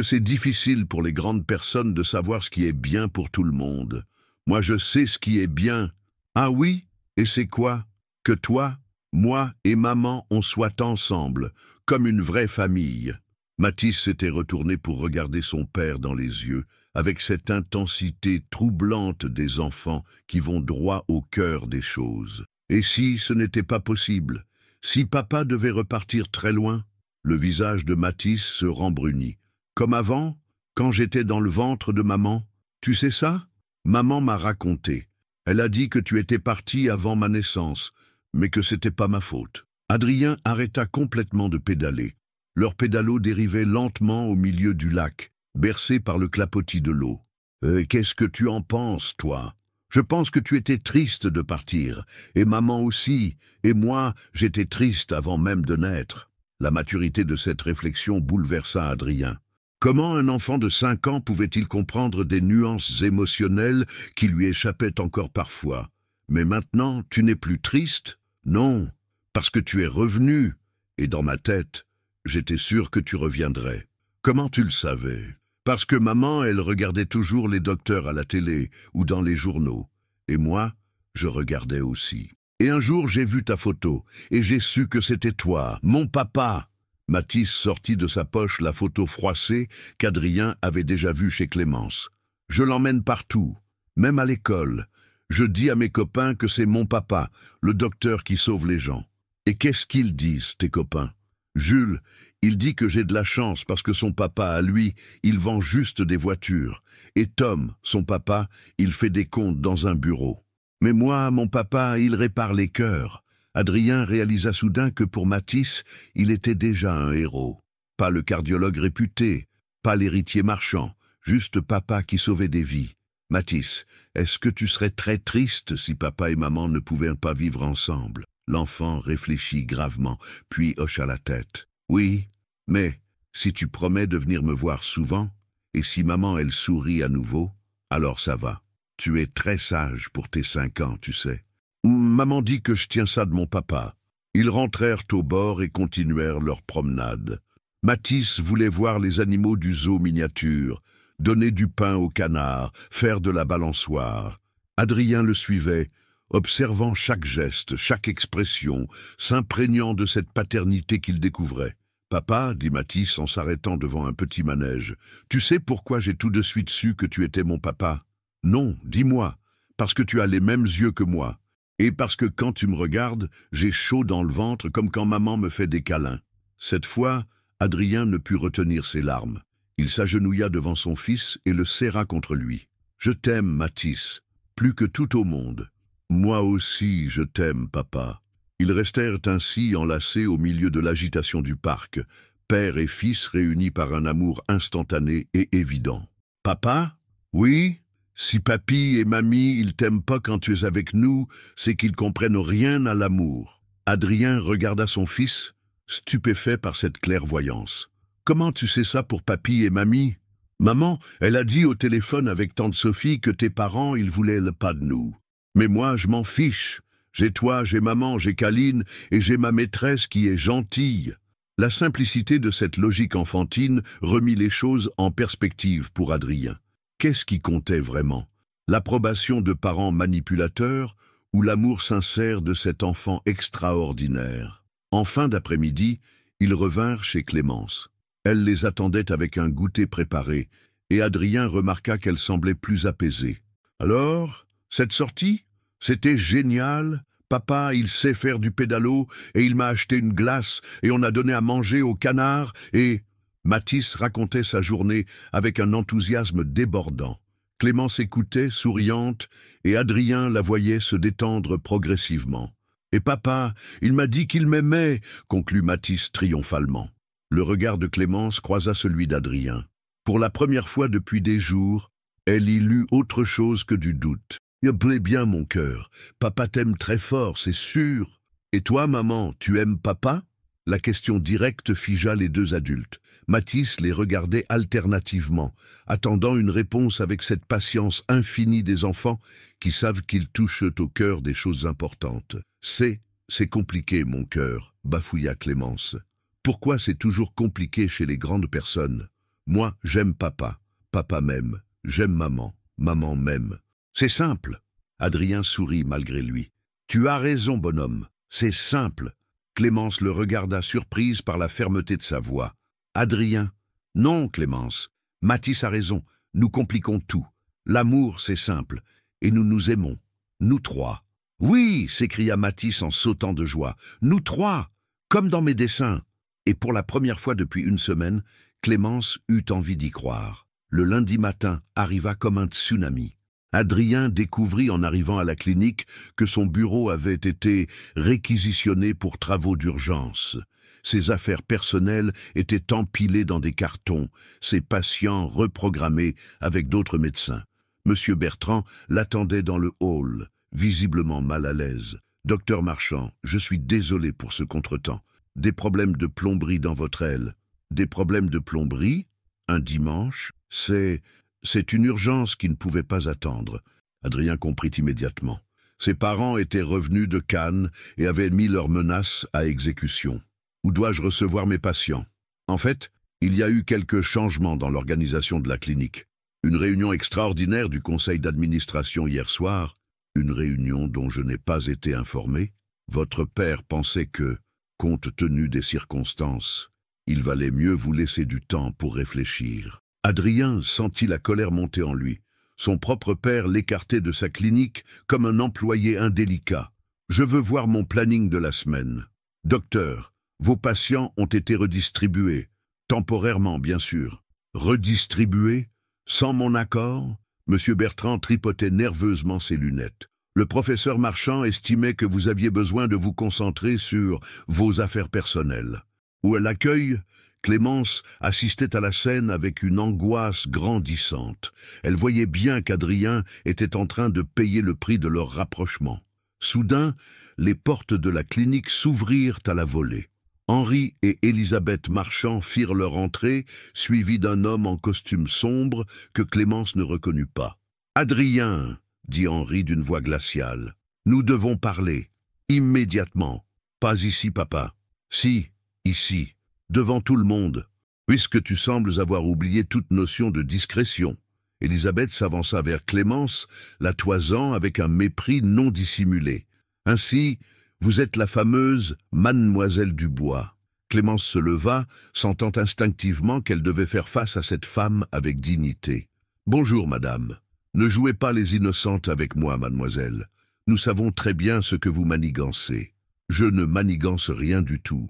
c'est difficile pour les grandes personnes de savoir ce qui est bien pour tout le monde. Moi, je sais ce qui est bien. Ah oui? Et c'est quoi? Que toi, moi et maman, on soit ensemble, comme une vraie famille. » Mathis s'était retourné pour regarder son père dans les yeux, avec cette intensité troublante des enfants qui vont droit au cœur des choses. Et si ce n'était pas possible? Si papa devait repartir très loin? Le visage de Mathis se rembrunit. Comme avant, quand j'étais dans le ventre de maman. Tu sais ça? Maman m'a raconté. Elle a dit que tu étais parti avant ma naissance, mais que c'était pas ma faute. Adrien arrêta complètement de pédaler. Leur pédalo dérivait lentement au milieu du lac, bercé par le clapotis de l'eau. « Qu'est-ce que tu en penses, toi? Je pense que tu étais triste de partir, et maman aussi, et moi, j'étais triste avant même de naître. » La maturité de cette réflexion bouleversa Adrien. Comment un enfant de 5 ans pouvait-il comprendre des nuances émotionnelles qui lui échappaient encore parfois? « Mais maintenant, tu n'es plus triste? » « Non, parce que tu es revenu, et dans ma tête, j'étais sûr que tu reviendrais. » « Comment tu le savais? » « Parce que maman, elle regardait toujours les docteurs à la télé ou dans les journaux. Et moi, je regardais aussi. Et un jour, j'ai vu ta photo, et j'ai su que c'était toi, mon papa. » Mathis sortit de sa poche la photo froissée qu'Adrien avait déjà vue chez Clémence. « Je l'emmène partout, même à l'école. Je dis à mes copains que c'est mon papa, le docteur qui sauve les gens. Et qu'est-ce qu'ils disent, tes copains? Jules, il dit que j'ai de la chance parce que son papa, à lui, il vend juste des voitures. Et Tom, son papa, il fait des comptes dans un bureau. Mais moi, mon papa, il répare les cœurs. » Adrien réalisa soudain que pour Mathis, il était déjà un héros. Pas le cardiologue réputé, pas l'héritier marchand, juste papa qui sauvait des vies. « Mathis, est-ce que tu serais très triste si papa et maman ne pouvaient pas vivre ensemble ?» L'enfant réfléchit gravement, puis hocha la tête. « Oui, mais si tu promets de venir me voir souvent, et si maman elle sourit à nouveau, alors ça va. Tu es très sage pour tes 5 ans, tu sais. » Maman dit que je tiens ça de mon papa. Ils rentrèrent au bord et continuèrent leur promenade. Mathis voulait voir les animaux du zoo miniature, donner du pain aux canards, faire de la balançoire. Adrien le suivait, observant chaque geste, chaque expression, s'imprégnant de cette paternité qu'il découvrait. « Papa, dit Mathis en s'arrêtant devant un petit manège, tu sais pourquoi j'ai tout de suite su que tu étais mon papa? Non, dis-moi, parce que tu as les mêmes yeux que moi. Et parce que quand tu me regardes, j'ai chaud dans le ventre comme quand maman me fait des câlins. » Cette fois, Adrien ne put retenir ses larmes. Il s'agenouilla devant son fils et le serra contre lui. « Je t'aime, Mathis, plus que tout au monde. »« Moi aussi, je t'aime, papa. » Ils restèrent ainsi enlacés au milieu de l'agitation du parc, père et fils réunis par un amour instantané et évident. « Papa? Oui? Si papy et mamie, ils t'aiment pas quand tu es avec nous, c'est qu'ils comprennent rien à l'amour. » Adrien regarda son fils, stupéfait par cette clairvoyance. « Comment tu sais ça pour papy et mamie? Maman, elle a dit au téléphone avec tante Sophie que tes parents, ils voulaient le pas de nous. Mais moi, je m'en fiche. J'ai toi, j'ai maman, j'ai Caline, et j'ai ma maîtresse qui est gentille. » La simplicité de cette logique enfantine remit les choses en perspective pour Adrien. Qu'est-ce qui comptait vraiment? L'approbation de parents manipulateurs ou l'amour sincère de cet enfant extraordinaire. En fin d'après-midi, ils revinrent chez Clémence. Elle les attendait avec un goûter préparé, et Adrien remarqua qu'elle semblait plus apaisée. « Alors, cette sortie? C'était génial. Papa, il sait faire du pédalo, et il m'a acheté une glace, et on a donné à manger au canard, et... » Mathis racontait sa journée avec un enthousiasme débordant. Clémence écoutait, souriante, et Adrien la voyait se détendre progressivement. « Et papa, il m'a dit qu'il m'aimait », conclut Mathis triomphalement. Le regard de Clémence croisa celui d'Adrien. Pour la première fois depuis des jours, elle y lut autre chose que du doute. « Il plaît bien, mon cœur. Papa t'aime très fort, c'est sûr. Et toi, maman, tu aimes papa ?» La question directe figea les deux adultes. Mathis les regardait alternativement, attendant une réponse avec cette patience infinie des enfants qui savent qu'ils touchent au cœur des choses importantes. « C'est compliqué, mon cœur », bafouilla Clémence. « Pourquoi c'est toujours compliqué chez les grandes personnes? Moi, j'aime papa. Papa m'aime. J'aime maman. Maman m'aime. C'est simple. » Adrien sourit malgré lui. « Tu as raison, bonhomme. C'est simple. » Clémence le regarda surprise par la fermeté de sa voix. « Adrien, non, Clémence. Mathis a raison. Nous compliquons tout. L'amour, c'est simple. Et nous nous aimons. Nous trois. »« Oui !» s'écria Mathis en sautant de joie. « Nous trois, comme dans mes dessins. » Et pour la première fois depuis une semaine, Clémence eut envie d'y croire. Le lundi matin arriva comme un tsunami. Adrien découvrit en arrivant à la clinique que son bureau avait été réquisitionné pour travaux d'urgence. Ses affaires personnelles étaient empilées dans des cartons, ses patients reprogrammés avec d'autres médecins. Monsieur Bertrand l'attendait dans le hall, visiblement mal à l'aise. « Docteur Marchand, je suis désolé pour ce contretemps. Des problèmes de plomberie dans votre aile. » « Des problèmes de plomberie? Un dimanche? C'est une urgence qui ne pouvait pas attendre. » Adrien comprit immédiatement. Ses parents étaient revenus de Cannes et avaient mis leurs menaces à exécution. « Où dois-je recevoir mes patients? » En fait, il y a eu quelques changements dans l'organisation de la clinique. Une réunion extraordinaire du conseil d'administration hier soir, une réunion dont je n'ai pas été informé. Votre père pensait que, compte tenu des circonstances, il valait mieux vous laisser du temps pour réfléchir. Adrien sentit la colère monter en lui. Son propre père l'écartait de sa clinique comme un employé indélicat. « Je veux voir mon planning de la semaine. Docteur, vos patients ont été redistribués. Temporairement, bien sûr. » « Redistribués? Sans mon accord ?» Monsieur Bertrand tripotait nerveusement ses lunettes. « Le professeur Marchand estimait que vous aviez besoin de vous concentrer sur vos affaires personnelles. » Où à l'accueil, Clémence assistait à la scène avec une angoisse grandissante. Elle voyait bien qu'Adrien était en train de payer le prix de leur rapprochement. Soudain, les portes de la clinique s'ouvrirent à la volée. Henri et Elisabeth Marchand firent leur entrée, suivis d'un homme en costume sombre que Clémence ne reconnut pas. « Adrien !» dit Henri d'une voix glaciale. « Nous devons parler. Immédiatement. Pas ici, papa. Si. Ici, devant tout le monde, puisque tu sembles avoir oublié toute notion de discrétion. » Elisabeth s'avança vers Clémence, la toisant avec un mépris non dissimulé. « Ainsi, vous êtes la fameuse Mademoiselle Dubois. » Clémence se leva, sentant instinctivement qu'elle devait faire face à cette femme avec dignité. « Bonjour, madame. Ne jouez pas les innocentes avec moi, mademoiselle. Nous savons très bien ce que vous manigancez. Je ne manigance rien du tout. »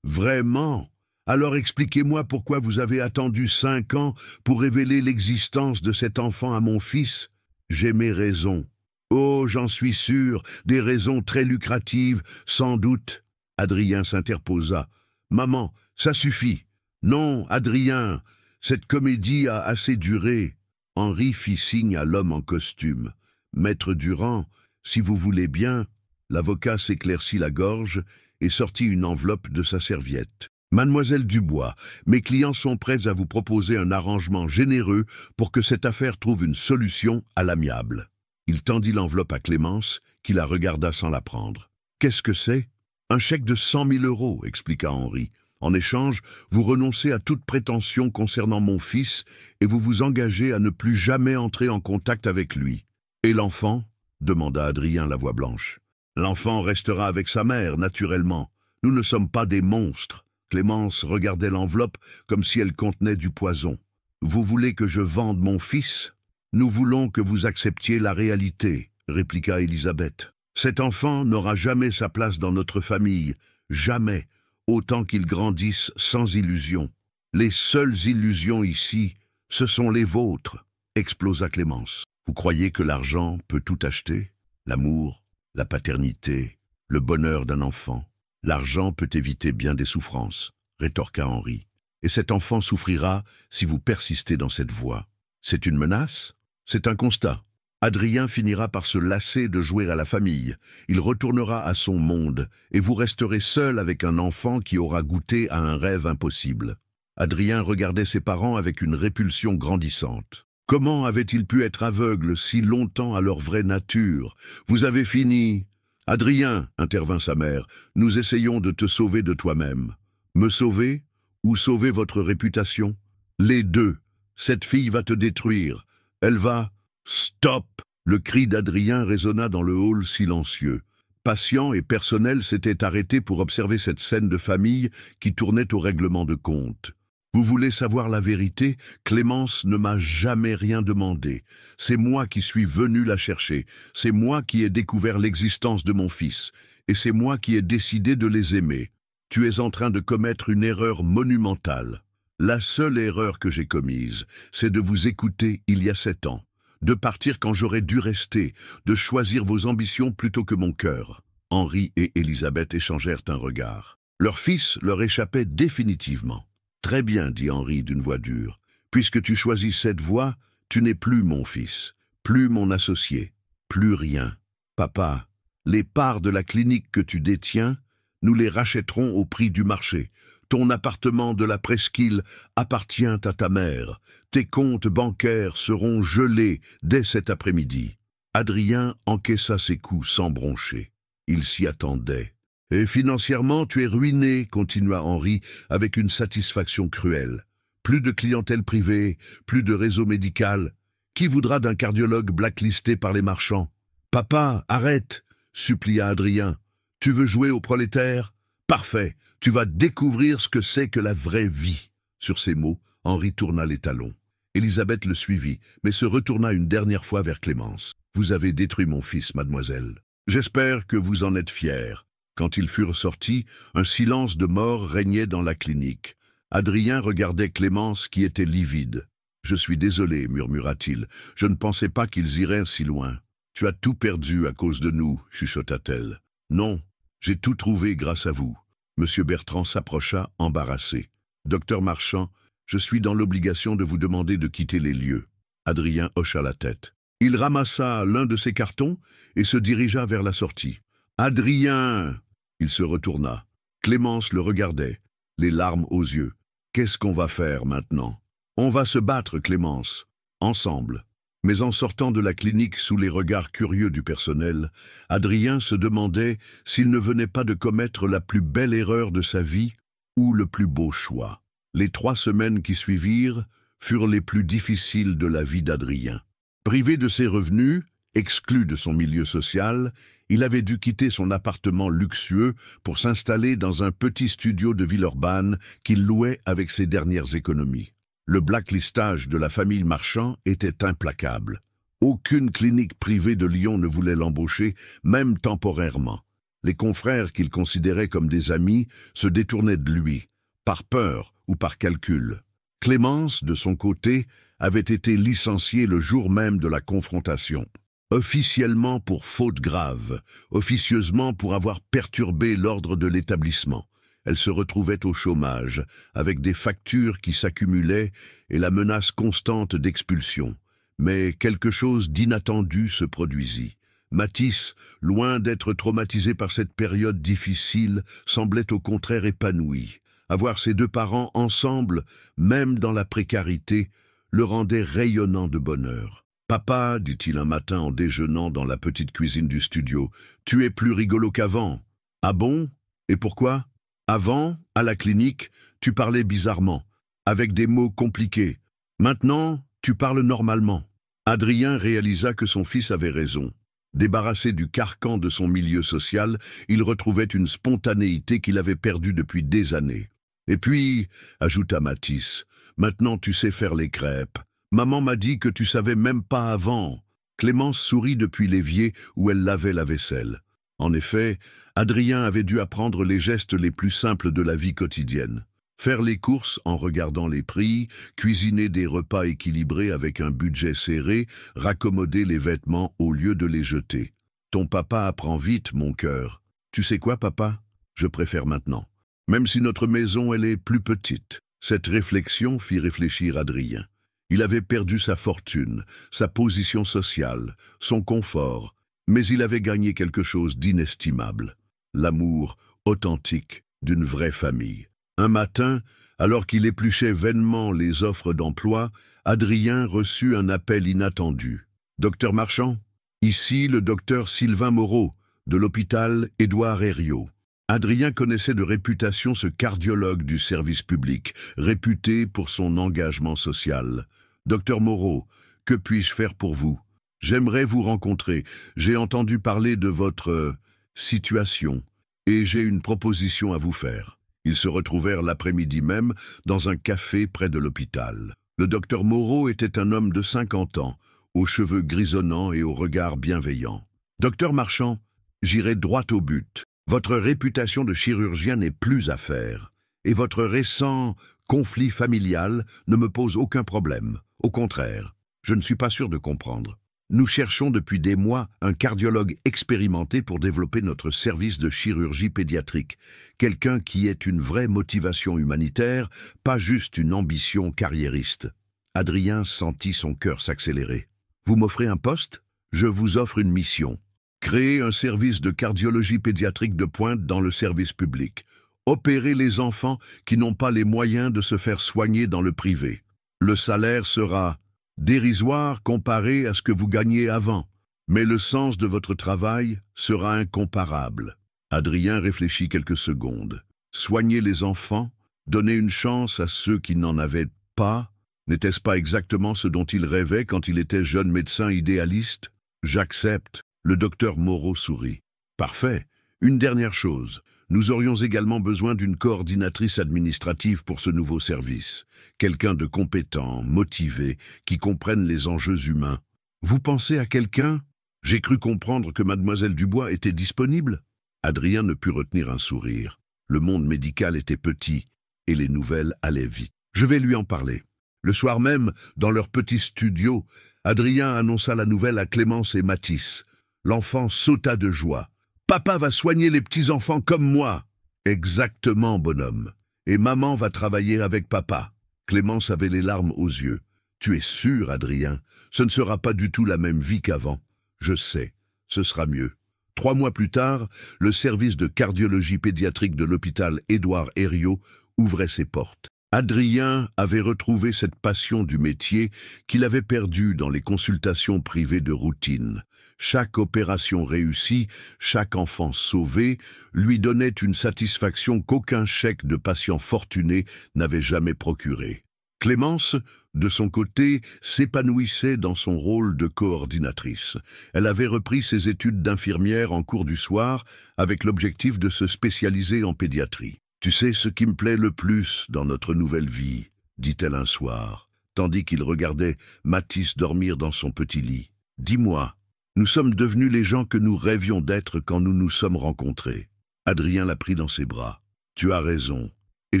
« Vraiment? Alors expliquez-moi pourquoi vous avez attendu 5 ans pour révéler l'existence de cet enfant à mon fils. J'ai mes raisons. Oh, j'en suis sûr, des raisons très lucratives, sans doute. » Adrien s'interposa. « Maman, ça suffit. Non, Adrien, cette comédie a assez duré. » Henri fit signe à l'homme en costume. « Maître Durand, si vous voulez bien. » L'avocat s'éclaircit la gorge et sortit une enveloppe de sa serviette. « Mademoiselle Dubois, mes clients sont prêts à vous proposer un arrangement généreux pour que cette affaire trouve une solution à l'amiable. » Il tendit l'enveloppe à Clémence, qui la regarda sans la prendre. « Qu'est-ce que c'est ? » « Un chèque de 100 000 €, expliqua Henri, En échange, vous renoncez à toute prétention concernant mon fils et vous vous engagez à ne plus jamais entrer en contact avec lui. Et l'enfant ? Demanda Adrien la voix blanche. L'enfant restera avec sa mère, naturellement. Nous ne sommes pas des monstres. Clémence regardait l'enveloppe comme si elle contenait du poison. Vous voulez que je vende mon fils ? Nous voulons que vous acceptiez la réalité, répliqua Élisabeth. Cet enfant n'aura jamais sa place dans notre famille, jamais, autant qu'il grandisse sans illusion. Les seules illusions ici, ce sont les vôtres, explosa Clémence. Vous croyez que l'argent peut tout acheter? L'amour, la paternité, le bonheur d'un enfant. L'argent peut éviter bien des souffrances, rétorqua Henri. Et cet enfant souffrira si vous persistez dans cette voie. C'est une menace? C'est un constat. Adrien finira par se lasser de jouer à la famille. Il retournera à son monde, et vous resterez seul avec un enfant qui aura goûté à un rêve impossible. Adrien regardait ses parents avec une répulsion grandissante. Comment avait-il pu être aveugle si longtemps à leur vraie nature? Vous avez fini. Adrien, intervint sa mère, nous essayons de te sauver de toi-même. Me sauver ou sauver votre réputation? Les deux. Cette fille va te détruire. Elle va... Stop! Le cri d'Adrien résonna dans le hall silencieux. Patient et personnel s'étaient arrêtés pour observer cette scène de famille qui tournait au règlement de compte. Vous voulez savoir la vérité? Clémence ne m'a jamais rien demandé. C'est moi qui suis venu la chercher. C'est moi qui ai découvert l'existence de mon fils. Et c'est moi qui ai décidé de les aimer. Tu es en train de commettre une erreur monumentale. La seule erreur que j'ai commise, c'est de vous écouter il y a 7 ans. De partir quand j'aurais dû rester, de choisir vos ambitions plutôt que mon cœur. Henri et Élisabeth échangèrent un regard. Leur fils leur échappait définitivement. Très bien, dit Henri d'une voix dure. Puisque tu choisis cette voie, tu n'es plus mon fils, plus mon associé, plus rien. Papa, les parts de la clinique que tu détiens, nous les rachèterons au prix du marché. Ton appartement de la presqu'île appartient à ta mère. Tes comptes bancaires seront gelés dès cet après-midi. Adrien encaissa ses coups sans broncher. Il s'y attendait. Et financièrement, tu es ruiné, continua Henri avec une satisfaction cruelle. Plus de clientèle privée, plus de réseau médical. Qui voudra d'un cardiologue blacklisté par les marchands? Papa, arrête, supplia Adrien. Tu veux jouer au prolétaire? Parfait, tu vas découvrir ce que c'est que la vraie vie. Sur ces mots, Henri tourna les talons. Élisabeth le suivit, mais se retourna une dernière fois vers Clémence. Vous avez détruit mon fils, mademoiselle. J'espère que vous en êtes fière. Quand ils furent sortis, un silence de mort régnait dans la clinique. Adrien regardait Clémence qui était livide. Je suis désolé, murmura-t-il. Je ne pensais pas qu'ils iraient si loin. Tu as tout perdu à cause de nous, chuchota-t-elle. Non, j'ai tout trouvé grâce à vous. Monsieur Bertrand s'approcha, embarrassé. Docteur Marchand, je suis dans l'obligation de vous demander de quitter les lieux. Adrien hocha la tête. Il ramassa l'un de ses cartons et se dirigea vers la sortie. Adrien! Il se retourna. Clémence le regardait, les larmes aux yeux. Qu'est-ce qu'on va faire maintenant? On va se battre, Clémence, ensemble. Mais en sortant de la clinique sous les regards curieux du personnel, Adrien se demandait s'il ne venait pas de commettre la plus belle erreur de sa vie ou le plus beau choix. Les 3 semaines qui suivirent furent les plus difficiles de la vie d'Adrien. Privé de ses revenus, exclu de son milieu social, il avait dû quitter son appartement luxueux pour s'installer dans un petit studio de Villeurbanne qu'il louait avec ses dernières économies. Le blacklistage de la famille Marchand était implacable. Aucune clinique privée de Lyon ne voulait l'embaucher, même temporairement. Les confrères qu'il considérait comme des amis se détournaient de lui, par peur ou par calcul. Clémence, de son côté, avait été licenciée le jour même de la confrontation. Officiellement pour faute grave, officieusement pour avoir perturbé l'ordre de l'établissement. Elle se retrouvait au chômage, avec des factures qui s'accumulaient et la menace constante d'expulsion. Mais quelque chose d'inattendu se produisit. Mathis, loin d'être traumatisé par cette période difficile, semblait au contraire épanoui. Avoir ses 2 parents ensemble, même dans la précarité, le rendait rayonnant de bonheur. « Papa, dit-il un matin en déjeunant dans la petite cuisine du studio, tu es plus rigolo qu'avant. »« Ah bon? Et pourquoi ?» Avant, à la clinique, tu parlais bizarrement, avec des mots compliqués. Maintenant, tu parles normalement. » Adrien réalisa que son fils avait raison. Débarrassé du carcan de son milieu social, il retrouvait une spontanéité qu'il avait perdue depuis des années. « Et puis, » ajouta Mathis, « maintenant tu sais faire les crêpes. Maman m'a dit que tu savais même pas avant. » Clémence sourit depuis l'évier où elle lavait la vaisselle. En effet, Adrien avait dû apprendre les gestes les plus simples de la vie quotidienne. Faire les courses en regardant les prix, cuisiner des repas équilibrés avec un budget serré, raccommoder les vêtements au lieu de les jeter. Ton papa apprend vite, mon cœur. Tu sais quoi, papa? Je préfère maintenant. Même si notre maison, elle est plus petite. Cette réflexion fit réfléchir Adrien. Il avait perdu sa fortune, sa position sociale, son confort, mais il avait gagné quelque chose d'inestimable. L'amour authentique d'une vraie famille. Un matin, alors qu'il épluchait vainement les offres d'emploi, Adrien reçut un appel inattendu. « Docteur Marchand, ici le docteur Sylvain Moreau, de l'hôpital Édouard Herriot. » Adrien connaissait de réputation ce cardiologue du service public, réputé pour son engagement social. « Docteur Moreau, que puis-je faire pour vous? J'aimerais vous rencontrer. J'ai entendu parler de votre situation et j'ai une proposition à vous faire. » Ils se retrouvèrent l'après-midi même dans un café près de l'hôpital. Le docteur Moreau était un homme de 50 ans, aux cheveux grisonnants et au regard bienveillant. « Docteur Marchand, j'irai droit au but. Votre réputation de chirurgien n'est plus à faire, et votre récent conflit familial ne me pose aucun problème. Au contraire, je ne suis pas sûr de comprendre. Nous cherchons depuis des mois un cardiologue expérimenté pour développer notre service de chirurgie pédiatrique. Quelqu'un qui ait une vraie motivation humanitaire, pas juste une ambition carriériste. » Adrien sentit son cœur s'accélérer. « Vous m'offrez un poste? Je vous offre une mission. Créer un service de cardiologie pédiatrique de pointe dans le service public. Opérer les enfants qui n'ont pas les moyens de se faire soigner dans le privé. Le salaire sera dérisoire comparé à ce que vous gagnez avant, mais le sens de votre travail sera incomparable. » Adrien réfléchit quelques secondes. Soigner les enfants, donner une chance à ceux qui n'en avaient pas, n'était-ce pas exactement ce dont il rêvait quand il était jeune médecin idéaliste? « J'accepte. » Le docteur Moreau sourit. « Parfait. Une dernière chose. Nous aurions également besoin d'une coordinatrice administrative pour ce nouveau service. Quelqu'un de compétent, motivé, qui comprenne les enjeux humains. Vous pensez à quelqu'un? J'ai cru comprendre que mademoiselle Dubois était disponible. » Adrien ne put retenir un sourire. Le monde médical était petit et les nouvelles allaient vite. « Je vais lui en parler. » Le soir même, dans leur petit studio, Adrien annonça la nouvelle à Clémence et Mathis. L'enfant sauta de joie. « Papa va soigner les petits-enfants comme moi !»« Exactement, bonhomme. Et maman va travailler avec papa. » Clémence avait les larmes aux yeux. « Tu es sûr, Adrien? Ce ne sera pas du tout la même vie qu'avant. »« Je sais. Ce sera mieux. » 3 mois plus tard, le service de cardiologie pédiatrique de l'hôpital Édouard Herriot ouvrait ses portes. Adrien avait retrouvé cette passion du métier qu'il avait perdue dans les consultations privées de routine. Chaque opération réussie, chaque enfant sauvé, lui donnait une satisfaction qu'aucun chèque de patient fortuné n'avait jamais procurée. Clémence, de son côté, s'épanouissait dans son rôle de coordinatrice. Elle avait repris ses études d'infirmière en cours du soir avec l'objectif de se spécialiser en pédiatrie. « Tu sais ce qui me plaît le plus dans notre nouvelle vie ?» dit-elle un soir, tandis qu'il regardait Mathis dormir dans son petit lit. « Dis-moi, nous sommes devenus les gens que nous rêvions d'être quand nous nous sommes rencontrés. » Adrien la prit dans ses bras. « Tu as raison, et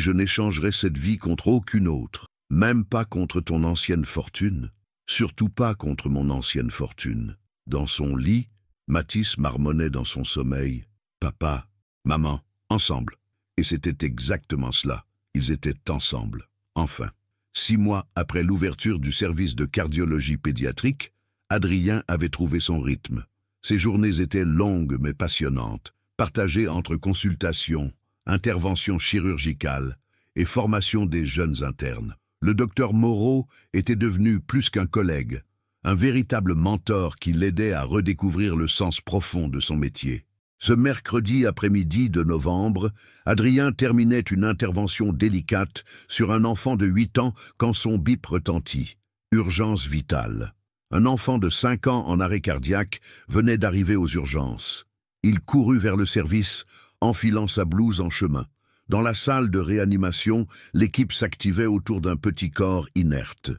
je n'échangerai cette vie contre aucune autre, même pas contre ton ancienne fortune, surtout pas contre mon ancienne fortune. » Dans son lit, Mathis marmonnait dans son sommeil. « Papa, maman, ensemble. » Et c'était exactement cela. Ils étaient ensemble. Enfin, 6 mois après l'ouverture du service de cardiologie pédiatrique, Adrien avait trouvé son rythme. Ses journées étaient longues mais passionnantes, partagées entre consultations, interventions chirurgicales et formation des jeunes internes. Le docteur Moreau était devenu plus qu'un collègue, un véritable mentor qui l'aidait à redécouvrir le sens profond de son métier. Ce mercredi après-midi de novembre, Adrien terminait une intervention délicate sur un enfant de 8 ans quand son bip retentit. Urgence vitale. Un enfant de 5 ans en arrêt cardiaque venait d'arriver aux urgences. Il courut vers le service, enfilant sa blouse en chemin. Dans la salle de réanimation, l'équipe s'activait autour d'un petit corps inerte.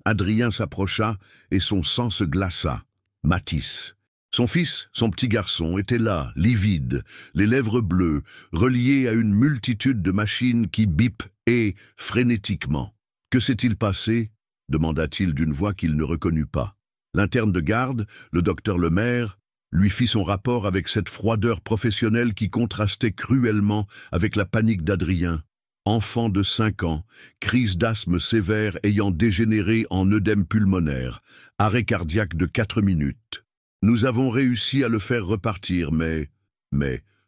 Adrien s'approcha et son sang se glaça. Mathis. Son fils, son petit garçon, était là, livide, les lèvres bleues, relié à une multitude de machines qui bipent et frénétiquement. « Que s'est-il passé » demanda-t-il d'une voix qu'il ne reconnut pas. L'interne de garde, le docteur Lemaire, lui fit son rapport avec cette froideur professionnelle qui contrastait cruellement avec la panique d'Adrien. Enfant de 5 ans, crise d'asthme sévère ayant dégénéré en œdème pulmonaire, arrêt cardiaque de 4 minutes. Nous avons réussi à le faire repartir, mais,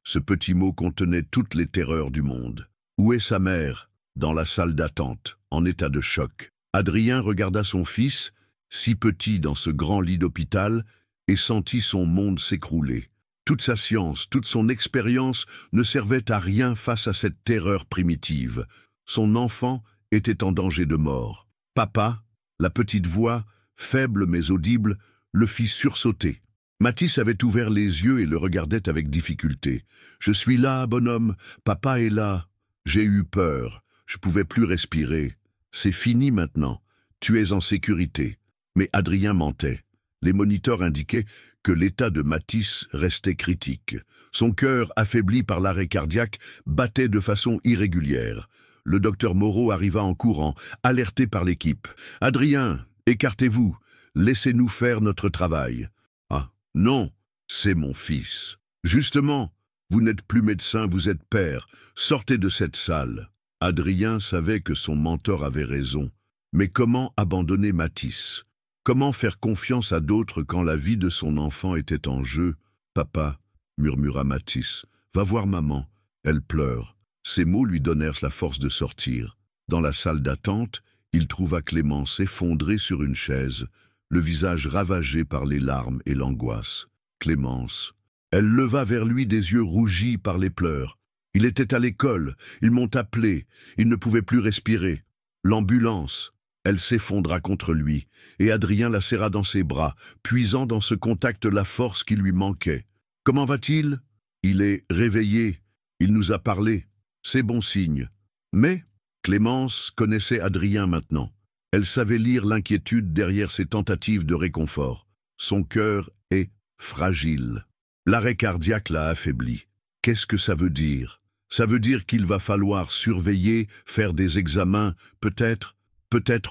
ce petit mot contenait toutes les terreurs du monde. Où est sa mère? Dans la salle d'attente, en état de choc. Adrien regarda son fils, si petit dans ce grand lit d'hôpital, et sentit son monde s'écrouler. Toute sa science, toute son expérience ne servait à rien face à cette terreur primitive. Son enfant était en danger de mort. Papa, la petite voix, faible mais audible, le fit sursauter. Mathis avait ouvert les yeux et le regardait avec difficulté. « Je suis là, bonhomme, papa est là. J'ai eu peur, je pouvais plus respirer. C'est fini maintenant, tu es en sécurité. » Mais Adrien mentait. Les moniteurs indiquaient que l'état de Mathis restait critique. Son cœur, affaibli par l'arrêt cardiaque, battait de façon irrégulière. Le docteur Moreau arriva en courant, alerté par l'équipe. « Adrien, écartez-vous, laissez-nous faire notre travail. » « Ah, non, c'est mon fils. Justement, vous n'êtes plus médecin, vous êtes père. Sortez de cette salle. » Adrien savait que son mentor avait raison. Mais comment abandonner Mathis? Comment faire confiance à d'autres quand la vie de son enfant était en jeu? « Papa, » murmura Mathis, « va voir maman. Elle pleure. » Ces mots lui donnèrent la force de sortir. Dans la salle d'attente, il trouva Clémence effondrée sur une chaise, le visage ravagé par les larmes et l'angoisse. Clémence. Elle leva vers lui des yeux rougis par les pleurs. Il était à l'école, ils m'ont appelé, il ne pouvait plus respirer. L'ambulance. Elle s'effondra contre lui, et Adrien la serra dans ses bras, puisant dans ce contact la force qui lui manquait. « Comment va-t-il » ? « Il est réveillé, il nous a parlé. C'est bon signe. » Mais Clémence connaissait Adrien maintenant. Elle savait lire l'inquiétude derrière ses tentatives de réconfort. Son cœur est fragile. L'arrêt cardiaque l'a affaibli. Qu'est-ce que ça veut dire? Ça veut dire qu'il va falloir surveiller, faire des examens, peut-être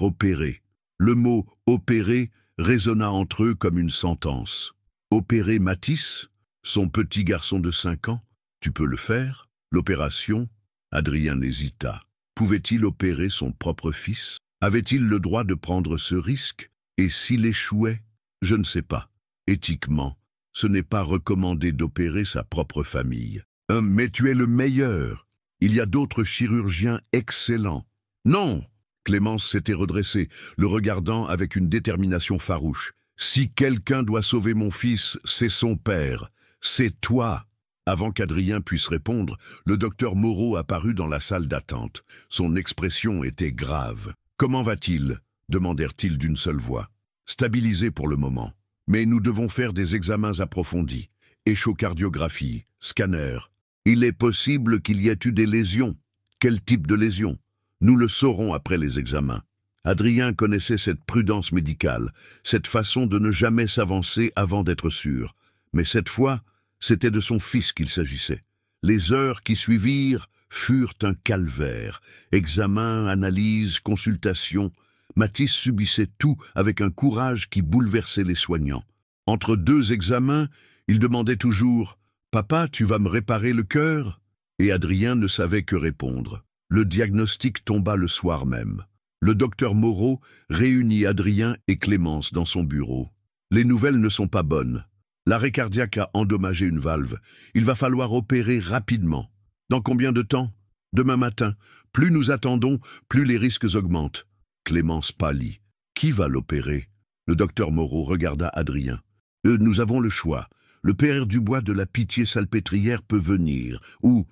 opérer. Le mot « opérer » résonna entre eux comme une sentence. Opérer Mathis, son petit garçon de 5 ans? Tu peux le faire? L'opération? Adrien hésita. Pouvait-il opérer son propre fils? Avait-il le droit de prendre ce risque? Et s'il échouait? Je ne sais pas. Éthiquement, ce n'est pas recommandé d'opérer sa propre famille. Mais tu es le meilleur. Il y a d'autres chirurgiens excellents. Non! Clémence s'était redressée, le regardant avec une détermination farouche. Si quelqu'un doit sauver mon fils, c'est son père. C'est toi. Avant qu'Adrien puisse répondre, le docteur Moreau apparut dans la salle d'attente. Son expression était grave. « Comment va-t-il » demandèrent-ils d'une seule voix. « Stabilisé pour le moment. Mais nous devons faire des examens approfondis. Échocardiographie, scanner. Il est possible qu'il y ait eu des lésions. Quel type de lésions? Nous le saurons après les examens. » Adrien connaissait cette prudence médicale, cette façon de ne jamais s'avancer avant d'être sûr. Mais cette fois, c'était de son fils qu'il s'agissait. Les heures qui suivirent furent un calvaire. Examens, analyses, consultations. Mathis subissait tout avec un courage qui bouleversait les soignants. Entre 2 examens, il demandait toujours « Papa, tu vas me réparer le cœur ?» Et Adrien ne savait que répondre. Le diagnostic tomba le soir même. Le docteur Moreau réunit Adrien et Clémence dans son bureau. « Les nouvelles ne sont pas bonnes. L'arrêt cardiaque a endommagé une valve. Il va falloir opérer rapidement. Dans combien de temps? Demain matin. Plus nous attendons, plus les risques augmentent. » Clémence pâlit. « Qui va l'opérer ?» Le docteur Moreau regarda Adrien. « Nous avons le choix. Le père Dubois de la Pitié-Salpêtrière peut venir, ou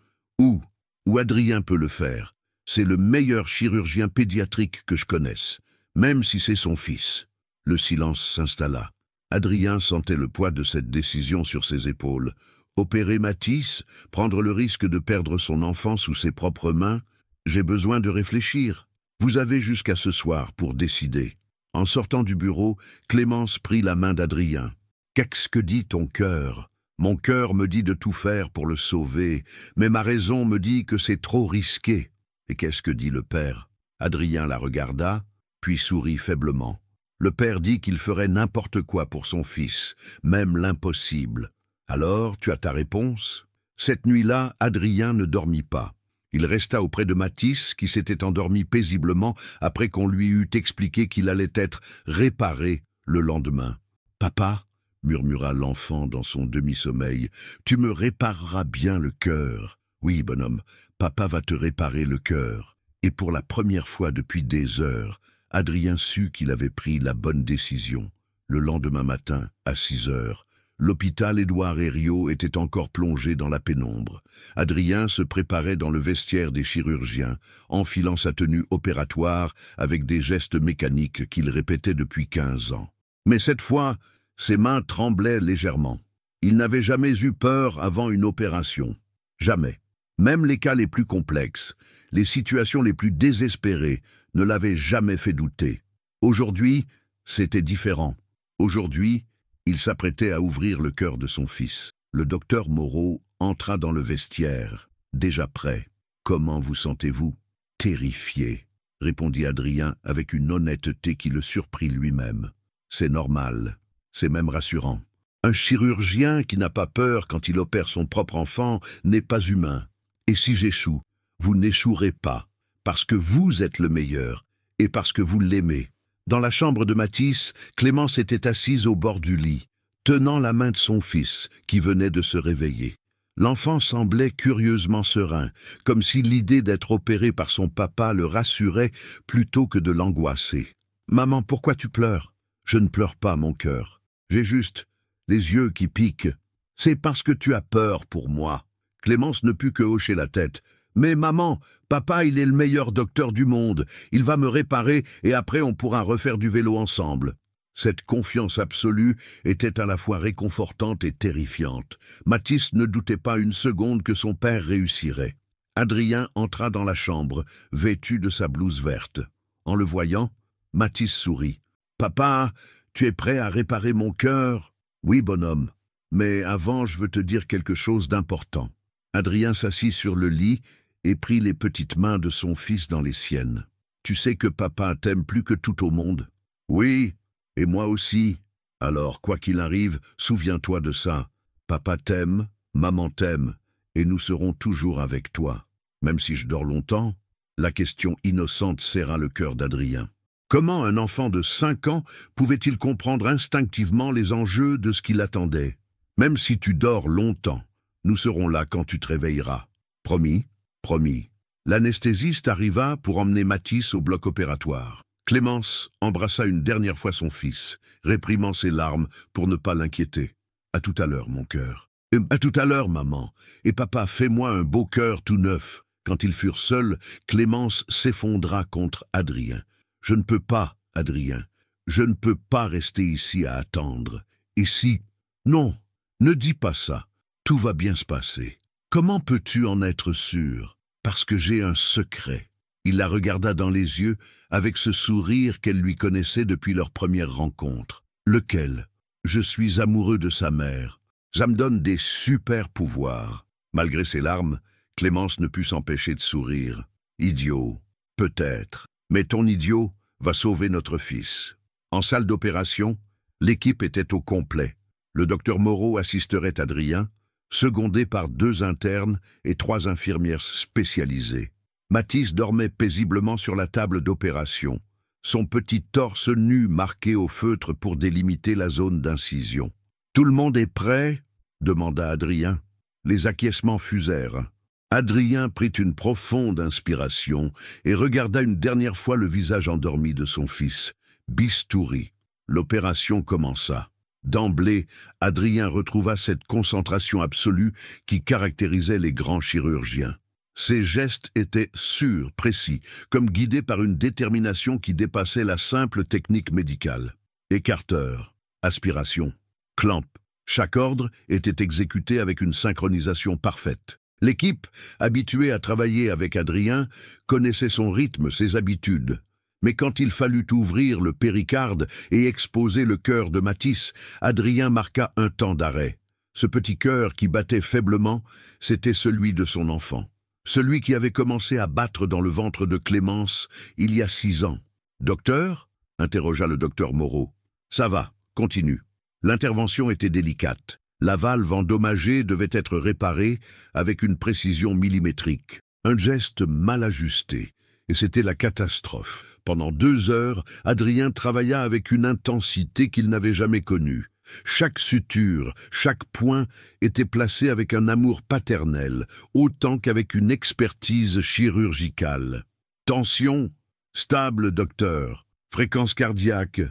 Adrien peut le faire. C'est le meilleur chirurgien pédiatrique que je connaisse, même si c'est son fils. Le silence s'installa. Adrien sentait le poids de cette décision sur ses épaules. Opérer Mathis, prendre le risque de perdre son enfant sous ses propres mains, j'ai besoin de réfléchir. Vous avez jusqu'à ce soir pour décider. En sortant du bureau, Clémence prit la main d'Adrien. Qu'est-ce que dit ton cœur? Mon cœur me dit de tout faire pour le sauver, mais ma raison me dit que c'est trop risqué. Et qu'est-ce que dit le père? Adrien la regarda, puis sourit faiblement. Le père dit qu'il ferait n'importe quoi pour son fils, même l'impossible. Alors, tu as ta réponse? Cette nuit-là, Adrien ne dormit pas. Il resta auprès de Mathis, qui s'était endormi paisiblement après qu'on lui eut expliqué qu'il allait être réparé le lendemain. « Papa, » murmura l'enfant dans son demi-sommeil, « tu me répareras bien le cœur. » « Oui, bonhomme, papa va te réparer le cœur. » Et pour la première fois depuis des heures, Adrien sut qu'il avait pris la bonne décision. Le lendemain matin, à 6 heures, l'hôpital Édouard Herriot était encore plongé dans la pénombre. Adrien se préparait dans le vestiaire des chirurgiens, enfilant sa tenue opératoire avec des gestes mécaniques qu'il répétait depuis 15 ans. Mais cette fois, ses mains tremblaient légèrement. Il n'avait jamais eu peur avant une opération. Jamais. Même les cas les plus complexes, les situations les plus désespérées, ne l'avaient jamais fait douter. Aujourd'hui, c'était différent. Aujourd'hui, il s'apprêtait à ouvrir le cœur de son fils. Le docteur Moreau entra dans le vestiaire, déjà prêt. « Comment vous sentez-vous »« Terrifié », répondit Adrien avec une honnêteté qui le surprit lui-même. « C'est normal, c'est même rassurant. Un chirurgien qui n'a pas peur quand il opère son propre enfant n'est pas humain. Et si j'échoue, vous n'échouerez pas, parce que vous êtes le meilleur et parce que vous l'aimez. » Dans la chambre de Mathis, Clémence était assise au bord du lit, tenant la main de son fils, qui venait de se réveiller. L'enfant semblait curieusement serein, comme si l'idée d'être opéré par son papa le rassurait plutôt que de l'angoisser. « Maman, pourquoi tu pleures ?»« Je ne pleure pas, mon cœur. J'ai juste les yeux qui piquent. C'est parce que tu as peur pour moi. » Clémence ne put que hocher la tête. « Mais maman, papa, il est le meilleur docteur du monde. Il va me réparer et après on pourra refaire du vélo ensemble. » Cette confiance absolue était à la fois réconfortante et terrifiante. Mathis ne doutait pas une seconde que son père réussirait. Adrien entra dans la chambre, vêtu de sa blouse verte. En le voyant, Mathis sourit. « Papa, tu es prêt à réparer mon cœur ?»« Oui, bonhomme. Mais avant, je veux te dire quelque chose d'important. » Adrien s'assit sur le lit et prit les petites mains de son fils dans les siennes. « Tu sais que papa t'aime plus que tout au monde. »« Oui, et moi aussi. Alors, quoi qu'il arrive, souviens-toi de ça. Papa t'aime, maman t'aime, et nous serons toujours avec toi. Même si je dors longtemps ?» La question innocente serra le cœur d'Adrien. Comment un enfant de 5 ans pouvait-il comprendre instinctivement les enjeux de ce qui l'attendait? « Même si tu dors longtemps, nous serons là quand tu te réveilleras. » Promis, promis. L'anesthésiste arriva pour emmener Mathis au bloc opératoire. Clémence embrassa une dernière fois son fils, réprimant ses larmes pour ne pas l'inquiéter. « À tout à l'heure, mon cœur. »« À tout à l'heure, maman. Et papa, fais-moi un beau cœur tout neuf. » Quand ils furent seuls, Clémence s'effondra contre Adrien. « Je ne peux pas, Adrien. Je ne peux pas rester ici à attendre. Et si... Non, ne dis pas ça. Tout va bien se passer. Comment peux-tu en être sûr? Parce que j'ai un secret. » Il la regarda dans les yeux avec ce sourire qu'elle lui connaissait depuis leur première rencontre. « Lequel? Je suis amoureux de sa mère. Ça me donne des super pouvoirs. » Malgré ses larmes, Clémence ne put s'empêcher de sourire. « Idiot, peut-être. Mais ton idiot va sauver notre fils. » En salle d'opération, l'équipe était au complet. Le docteur Moreau assisterait Adrien, secondé par 2 internes et 3 infirmières spécialisées. Mathis dormait paisiblement sur la table d'opération, son petit torse nu marqué au feutre pour délimiter la zone d'incision. « Tout le monde est prêt ?» demanda Adrien. Les acquiescements fusèrent. Adrien prit une profonde inspiration et regarda une dernière fois le visage endormi de son fils. Bistouri. L'opération commença. D'emblée, Adrien retrouva cette concentration absolue qui caractérisait les grands chirurgiens. Ses gestes étaient sûrs, précis, comme guidés par une détermination qui dépassait la simple technique médicale. Écarteur, aspiration, clamp. Chaque ordre était exécuté avec une synchronisation parfaite. L'équipe, habituée à travailler avec Adrien, connaissait son rythme, ses habitudes. Mais quand il fallut ouvrir le péricarde et exposer le cœur de Mathis, Adrien marqua un temps d'arrêt. Ce petit cœur qui battait faiblement, c'était celui de son enfant. Celui qui avait commencé à battre dans le ventre de Clémence il y a 6 ans. « Docteur » interrogea le docteur Moreau. « Ça va, continue. » L'intervention était délicate. La valve endommagée devait être réparée avec une précision millimétrique. Un geste mal ajusté. Et c'était la catastrophe. Pendant 2 heures, Adrien travailla avec une intensité qu'il n'avait jamais connue. Chaque suture, chaque point était placé avec un amour paternel, autant qu'avec une expertise chirurgicale. Tension, stable, docteur. Fréquence cardiaque,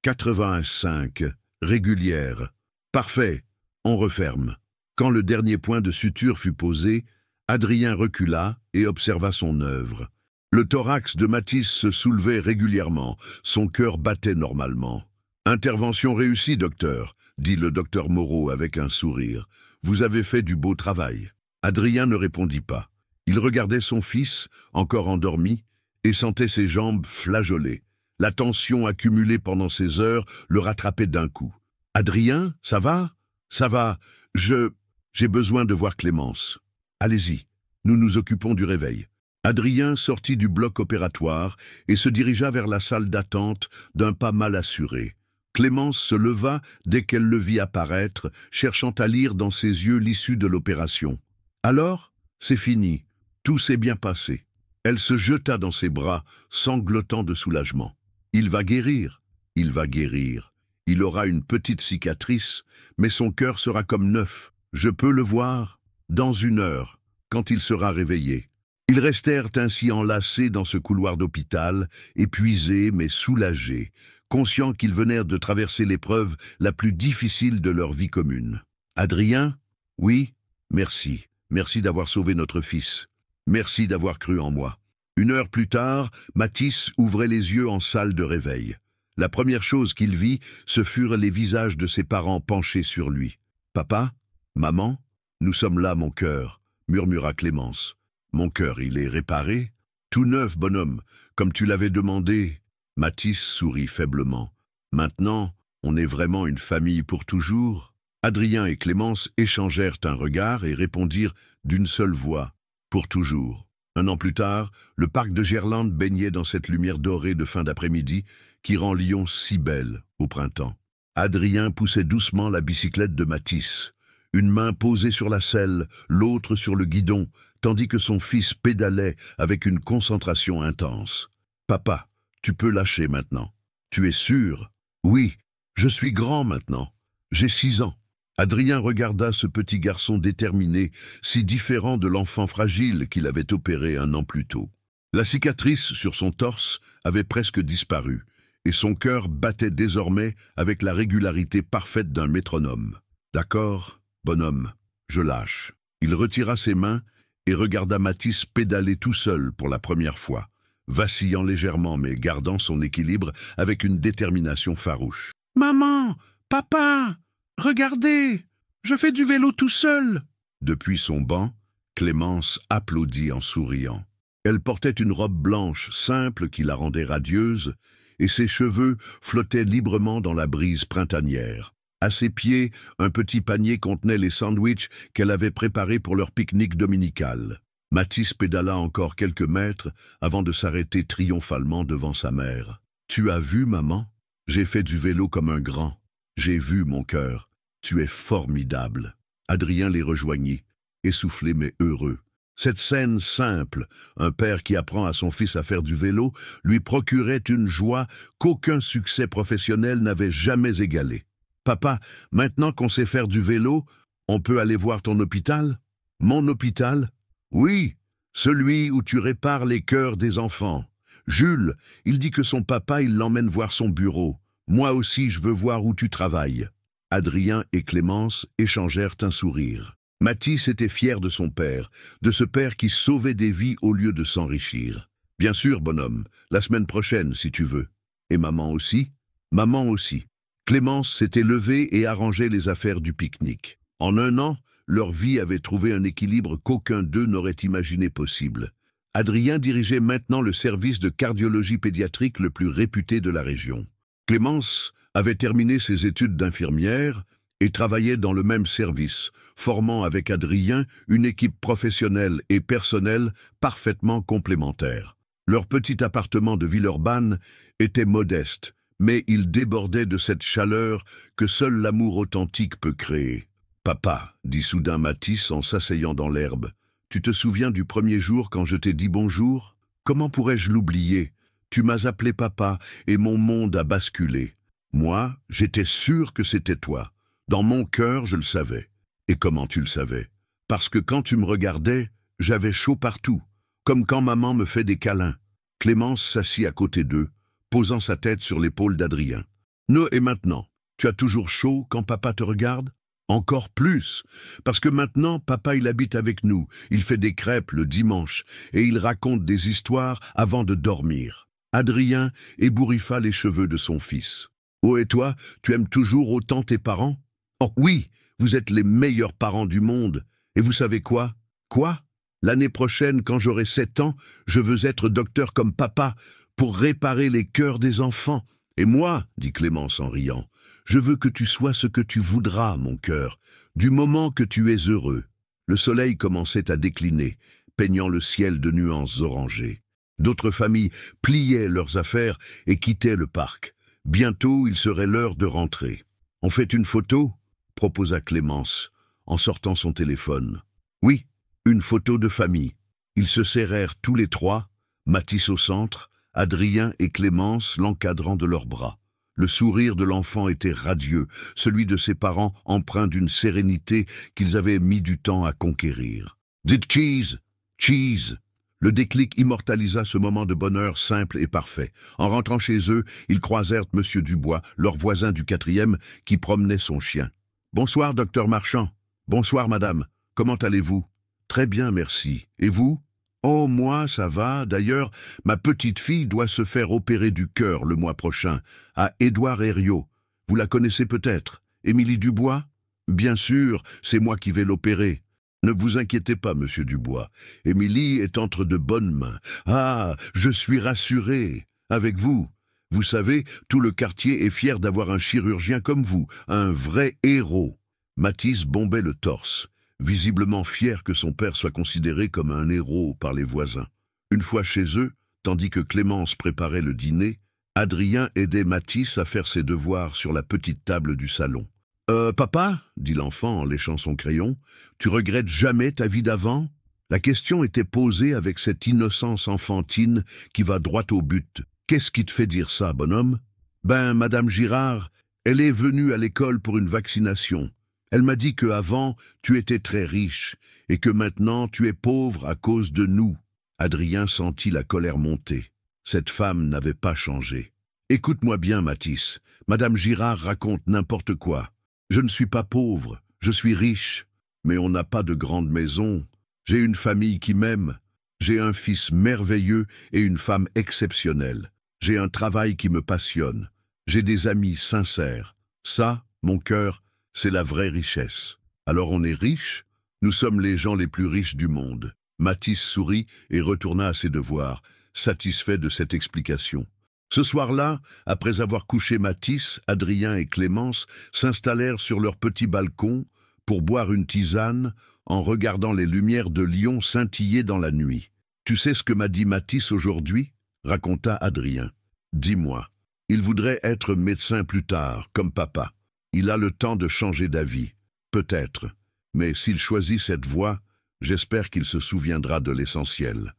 85, régulière. Parfait, on referme. Quand le dernier point de suture fut posé, Adrien recula et observa son œuvre. Le thorax de Mathis se soulevait régulièrement, son cœur battait normalement. « Intervention réussie, docteur », dit le docteur Moreau avec un sourire. « Vous avez fait du beau travail. » Adrien ne répondit pas. Il regardait son fils, encore endormi, et sentait ses jambes flageoler. La tension accumulée pendant ces heures le rattrapait d'un coup. « Adrien, ça va ? Ça va. J'ai besoin de voir Clémence. Allez-y, nous nous occupons du réveil. » Adrien sortit du bloc opératoire et se dirigea vers la salle d'attente d'un pas mal assuré. Clémence se leva dès qu'elle le vit apparaître, cherchant à lire dans ses yeux l'issue de l'opération. « Alors, c'est fini. Tout s'est bien passé. » Elle se jeta dans ses bras, sanglotant de soulagement. « Il va guérir. Il va guérir. Il aura une petite cicatrice, mais son cœur sera comme neuf. Je peux le voir dans 1 heure, quand il sera réveillé. » Ils restèrent ainsi enlacés dans ce couloir d'hôpital, épuisés mais soulagés, conscients qu'ils venaient de traverser l'épreuve la plus difficile de leur vie commune. « Adrien ? Oui, merci. Merci d'avoir sauvé notre fils. Merci d'avoir cru en moi. » 1 heure plus tard, Mathis ouvrait les yeux en salle de réveil. La première chose qu'il vit, ce furent les visages de ses parents penchés sur lui. « Papa ? Maman ? Nous sommes là, mon cœur, » murmura Clémence. « Mon cœur, il est réparé ? Tout neuf, bonhomme, comme tu l'avais demandé. » Mathis sourit faiblement. « Maintenant, on est vraiment une famille pour toujours ?» Adrien et Clémence échangèrent un regard et répondirent d'une seule voix. « Pour toujours. » 1 an plus tard, le parc de Gerland baignait dans cette lumière dorée de fin d'après-midi qui rend Lyon si belle au printemps. Adrien poussait doucement la bicyclette de Mathis. Une main posée sur la selle, l'autre sur le guidon, tandis que son fils pédalait avec une concentration intense. « Papa, tu peux lâcher maintenant. Tu es sûr ? » « Oui, je suis grand maintenant. J'ai 6 ans. » Adrien regarda ce petit garçon déterminé, si différent de l'enfant fragile qu'il avait opéré 1 an plus tôt. La cicatrice sur son torse avait presque disparu, et son cœur battait désormais avec la régularité parfaite d'un métronome. « D'accord, bonhomme, je lâche. » Il retira ses mains et regarda Mathis pédaler tout seul pour la première fois, vacillant légèrement mais gardant son équilibre avec une détermination farouche. « Maman, papa, regardez, je fais du vélo tout seul !» Depuis son banc, Clémence applaudit en souriant. Elle portait une robe blanche simple qui la rendait radieuse, et ses cheveux flottaient librement dans la brise printanière. À ses pieds, un petit panier contenait les sandwichs qu'elle avait préparés pour leur pique-nique dominical. Mathis pédala encore quelques mètres avant de s'arrêter triomphalement devant sa mère. « Tu as vu, maman ? J'ai fait du vélo comme un grand. J'ai vu, mon cœur. Tu es formidable. » Adrien les rejoignit, essoufflé mais heureux. Cette scène simple, un père qui apprend à son fils à faire du vélo, lui procurait une joie qu'aucun succès professionnel n'avait jamais égalée. « Papa, maintenant qu'on sait faire du vélo, on peut aller voir ton hôpital ? » « Mon hôpital ? Oui, celui où tu répares les cœurs des enfants. Jules, il dit que son papa, il l'emmène voir son bureau. Moi aussi, je veux voir où tu travailles. » Adrien et Clémence échangèrent un sourire. Mathis était fier de son père, de ce père qui sauvait des vies au lieu de s'enrichir. « Bien sûr, bonhomme, la semaine prochaine, si tu veux. »« Et maman aussi ?»« Maman aussi. » Clémence s'était levée et arrangeait les affaires du pique-nique. En un an, leur vie avait trouvé un équilibre qu'aucun d'eux n'aurait imaginé possible. Adrien dirigeait maintenant le service de cardiologie pédiatrique le plus réputé de la région. Clémence avait terminé ses études d'infirmière et travaillait dans le même service, formant avec Adrien une équipe professionnelle et personnelle parfaitement complémentaire. Leur petit appartement de Villeurbanne était modeste, mais il débordait de cette chaleur que seul l'amour authentique peut créer. « Papa, » dit soudain Mathis en s'asseyant dans l'herbe, « tu te souviens du premier jour quand je t'ai dit bonjour? Comment pourrais-je l'oublier? Tu m'as appelé papa et mon monde a basculé. Moi, j'étais sûr que c'était toi. Dans mon cœur, je le savais. Et comment tu le savais? Parce que quand tu me regardais, j'avais chaud partout, comme quand maman me fait des câlins. » Clémence s'assit à côté d'eux, posant sa tête sur l'épaule d'Adrien. « No, et maintenant, tu as toujours chaud quand papa te regarde? » Encore plus, parce que maintenant, papa il habite avec nous, il fait des crêpes le dimanche, et il raconte des histoires avant de dormir. Adrien ébouriffa les cheveux de son fils. « Oh, et toi, tu aimes toujours autant tes parents? »« Oh oui, vous êtes les meilleurs parents du monde. Et vous savez quoi? »« Quoi? L'année prochaine, quand j'aurai 7 ans, je veux être docteur comme papa, pour réparer les cœurs des enfants. Et moi, dit Clémence en riant, je veux que tu sois ce que tu voudras, mon cœur, du moment que tu es heureux. » Le soleil commençait à décliner, peignant le ciel de nuances orangées. D'autres familles pliaient leurs affaires et quittaient le parc. Bientôt, il serait l'heure de rentrer. « On fait une photo ?» proposa Clémence, en sortant son téléphone. « Oui, une photo de famille. » Ils se serrèrent tous les trois, Mathis au centre, Adrien et Clémence l'encadrant de leurs bras. Le sourire de l'enfant était radieux, celui de ses parents empreint d'une sérénité qu'ils avaient mis du temps à conquérir. « Dites cheese, cheese !» Le déclic immortalisa ce moment de bonheur simple et parfait. En rentrant chez eux, ils croisèrent Monsieur Dubois, leur voisin du 4e, qui promenait son chien. « Bonsoir, docteur Marchand. »« Bonsoir, madame. Comment allez-vous ?»« Très bien, merci. Et vous ?»« Oh, moi, ça va. D'ailleurs, ma petite fille doit se faire opérer du cœur le mois prochain, à Édouard Herriot. Vous la connaissez peut-être? Émilie Dubois? Bien sûr, c'est moi qui vais l'opérer. Ne vous inquiétez pas, monsieur Dubois. Émilie est entre de bonnes mains. Ah, je suis rassuré. Avec vous. Vous savez, tout le quartier est fier d'avoir un chirurgien comme vous, un vrai héros. » Mathis bombait le torse, visiblement fier que son père soit considéré comme un héros par les voisins. Une fois chez eux, tandis que Clémence préparait le dîner, Adrien aidait Mathis à faire ses devoirs sur la petite table du salon. « Papa » dit l'enfant en léchant son crayon, « tu regrettes jamais ta vie d'avant ?» La question était posée avec cette innocence enfantine qui va droit au but. « Qu'est-ce qui te fait dire ça, bonhomme ?»« Ben, Madame Girard, elle est venue à l'école pour une vaccination. Elle m'a dit qu'avant, tu étais très riche et que maintenant, tu es pauvre à cause de nous. » Adrien sentit la colère monter. Cette femme n'avait pas changé. « Écoute-moi bien, Mathis. Madame Girard raconte n'importe quoi. Je ne suis pas pauvre, je suis riche. Mais on n'a pas de grande maison. J'ai une famille qui m'aime. J'ai un fils merveilleux et une femme exceptionnelle. J'ai un travail qui me passionne. J'ai des amis sincères. Ça, mon cœur, c'est la vraie richesse. Alors on est riche? Nous sommes les gens les plus riches du monde. » Mathis sourit et retourna à ses devoirs, satisfait de cette explication. Ce soir-là, après avoir couché Mathis, Adrien et Clémence s'installèrent sur leur petit balcon pour boire une tisane en regardant les lumières de Lyon scintiller dans la nuit. « Tu sais ce que m'a dit Mathis aujourd'hui ?» raconta Adrien. « Dis-moi. Il voudrait être médecin plus tard, comme papa. Il a le temps de changer d'avis. Peut-être. Mais s'il choisit cette voie, j'espère qu'il se souviendra de l'essentiel.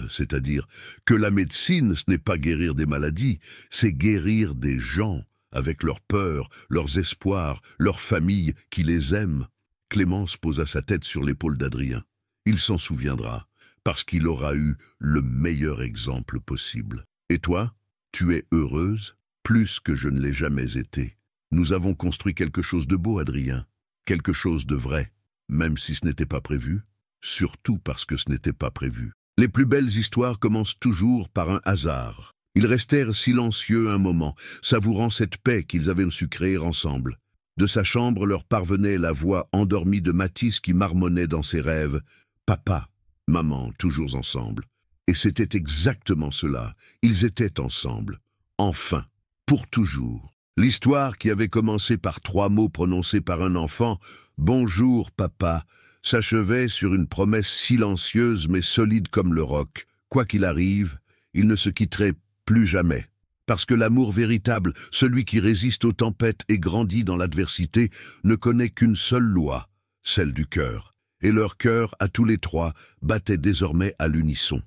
C'est-à-dire que la médecine, ce n'est pas guérir des maladies, c'est guérir des gens, avec leurs peurs, leurs espoirs, leurs familles qui les aiment. » Clémence posa sa tête sur l'épaule d'Adrien. Il s'en souviendra, parce qu'il aura eu le meilleur exemple possible. « Et toi, tu es heureuse, plus que je ne l'ai jamais été. » Nous avons construit quelque chose de beau, Adrien. Quelque chose de vrai, même si ce n'était pas prévu. Surtout parce que ce n'était pas prévu. Les plus belles histoires commencent toujours par un hasard. Ils restèrent silencieux un moment, savourant cette paix qu'ils avaient su créer ensemble. De sa chambre leur parvenait la voix endormie de Mathis qui marmonnait dans ses rêves. « Papa, maman, toujours ensemble. » Et c'était exactement cela. Ils étaient ensemble. Enfin, pour toujours. L'histoire qui avait commencé par 3 mots prononcés par un enfant, « Bonjour, papa », s'achevait sur une promesse silencieuse mais solide comme le roc. Quoi qu'il arrive, ils ne se quitteraient plus jamais. Parce que l'amour véritable, celui qui résiste aux tempêtes et grandit dans l'adversité, ne connaît qu'une seule loi, celle du cœur. Et leur cœur, à tous les 3, battait désormais à l'unisson.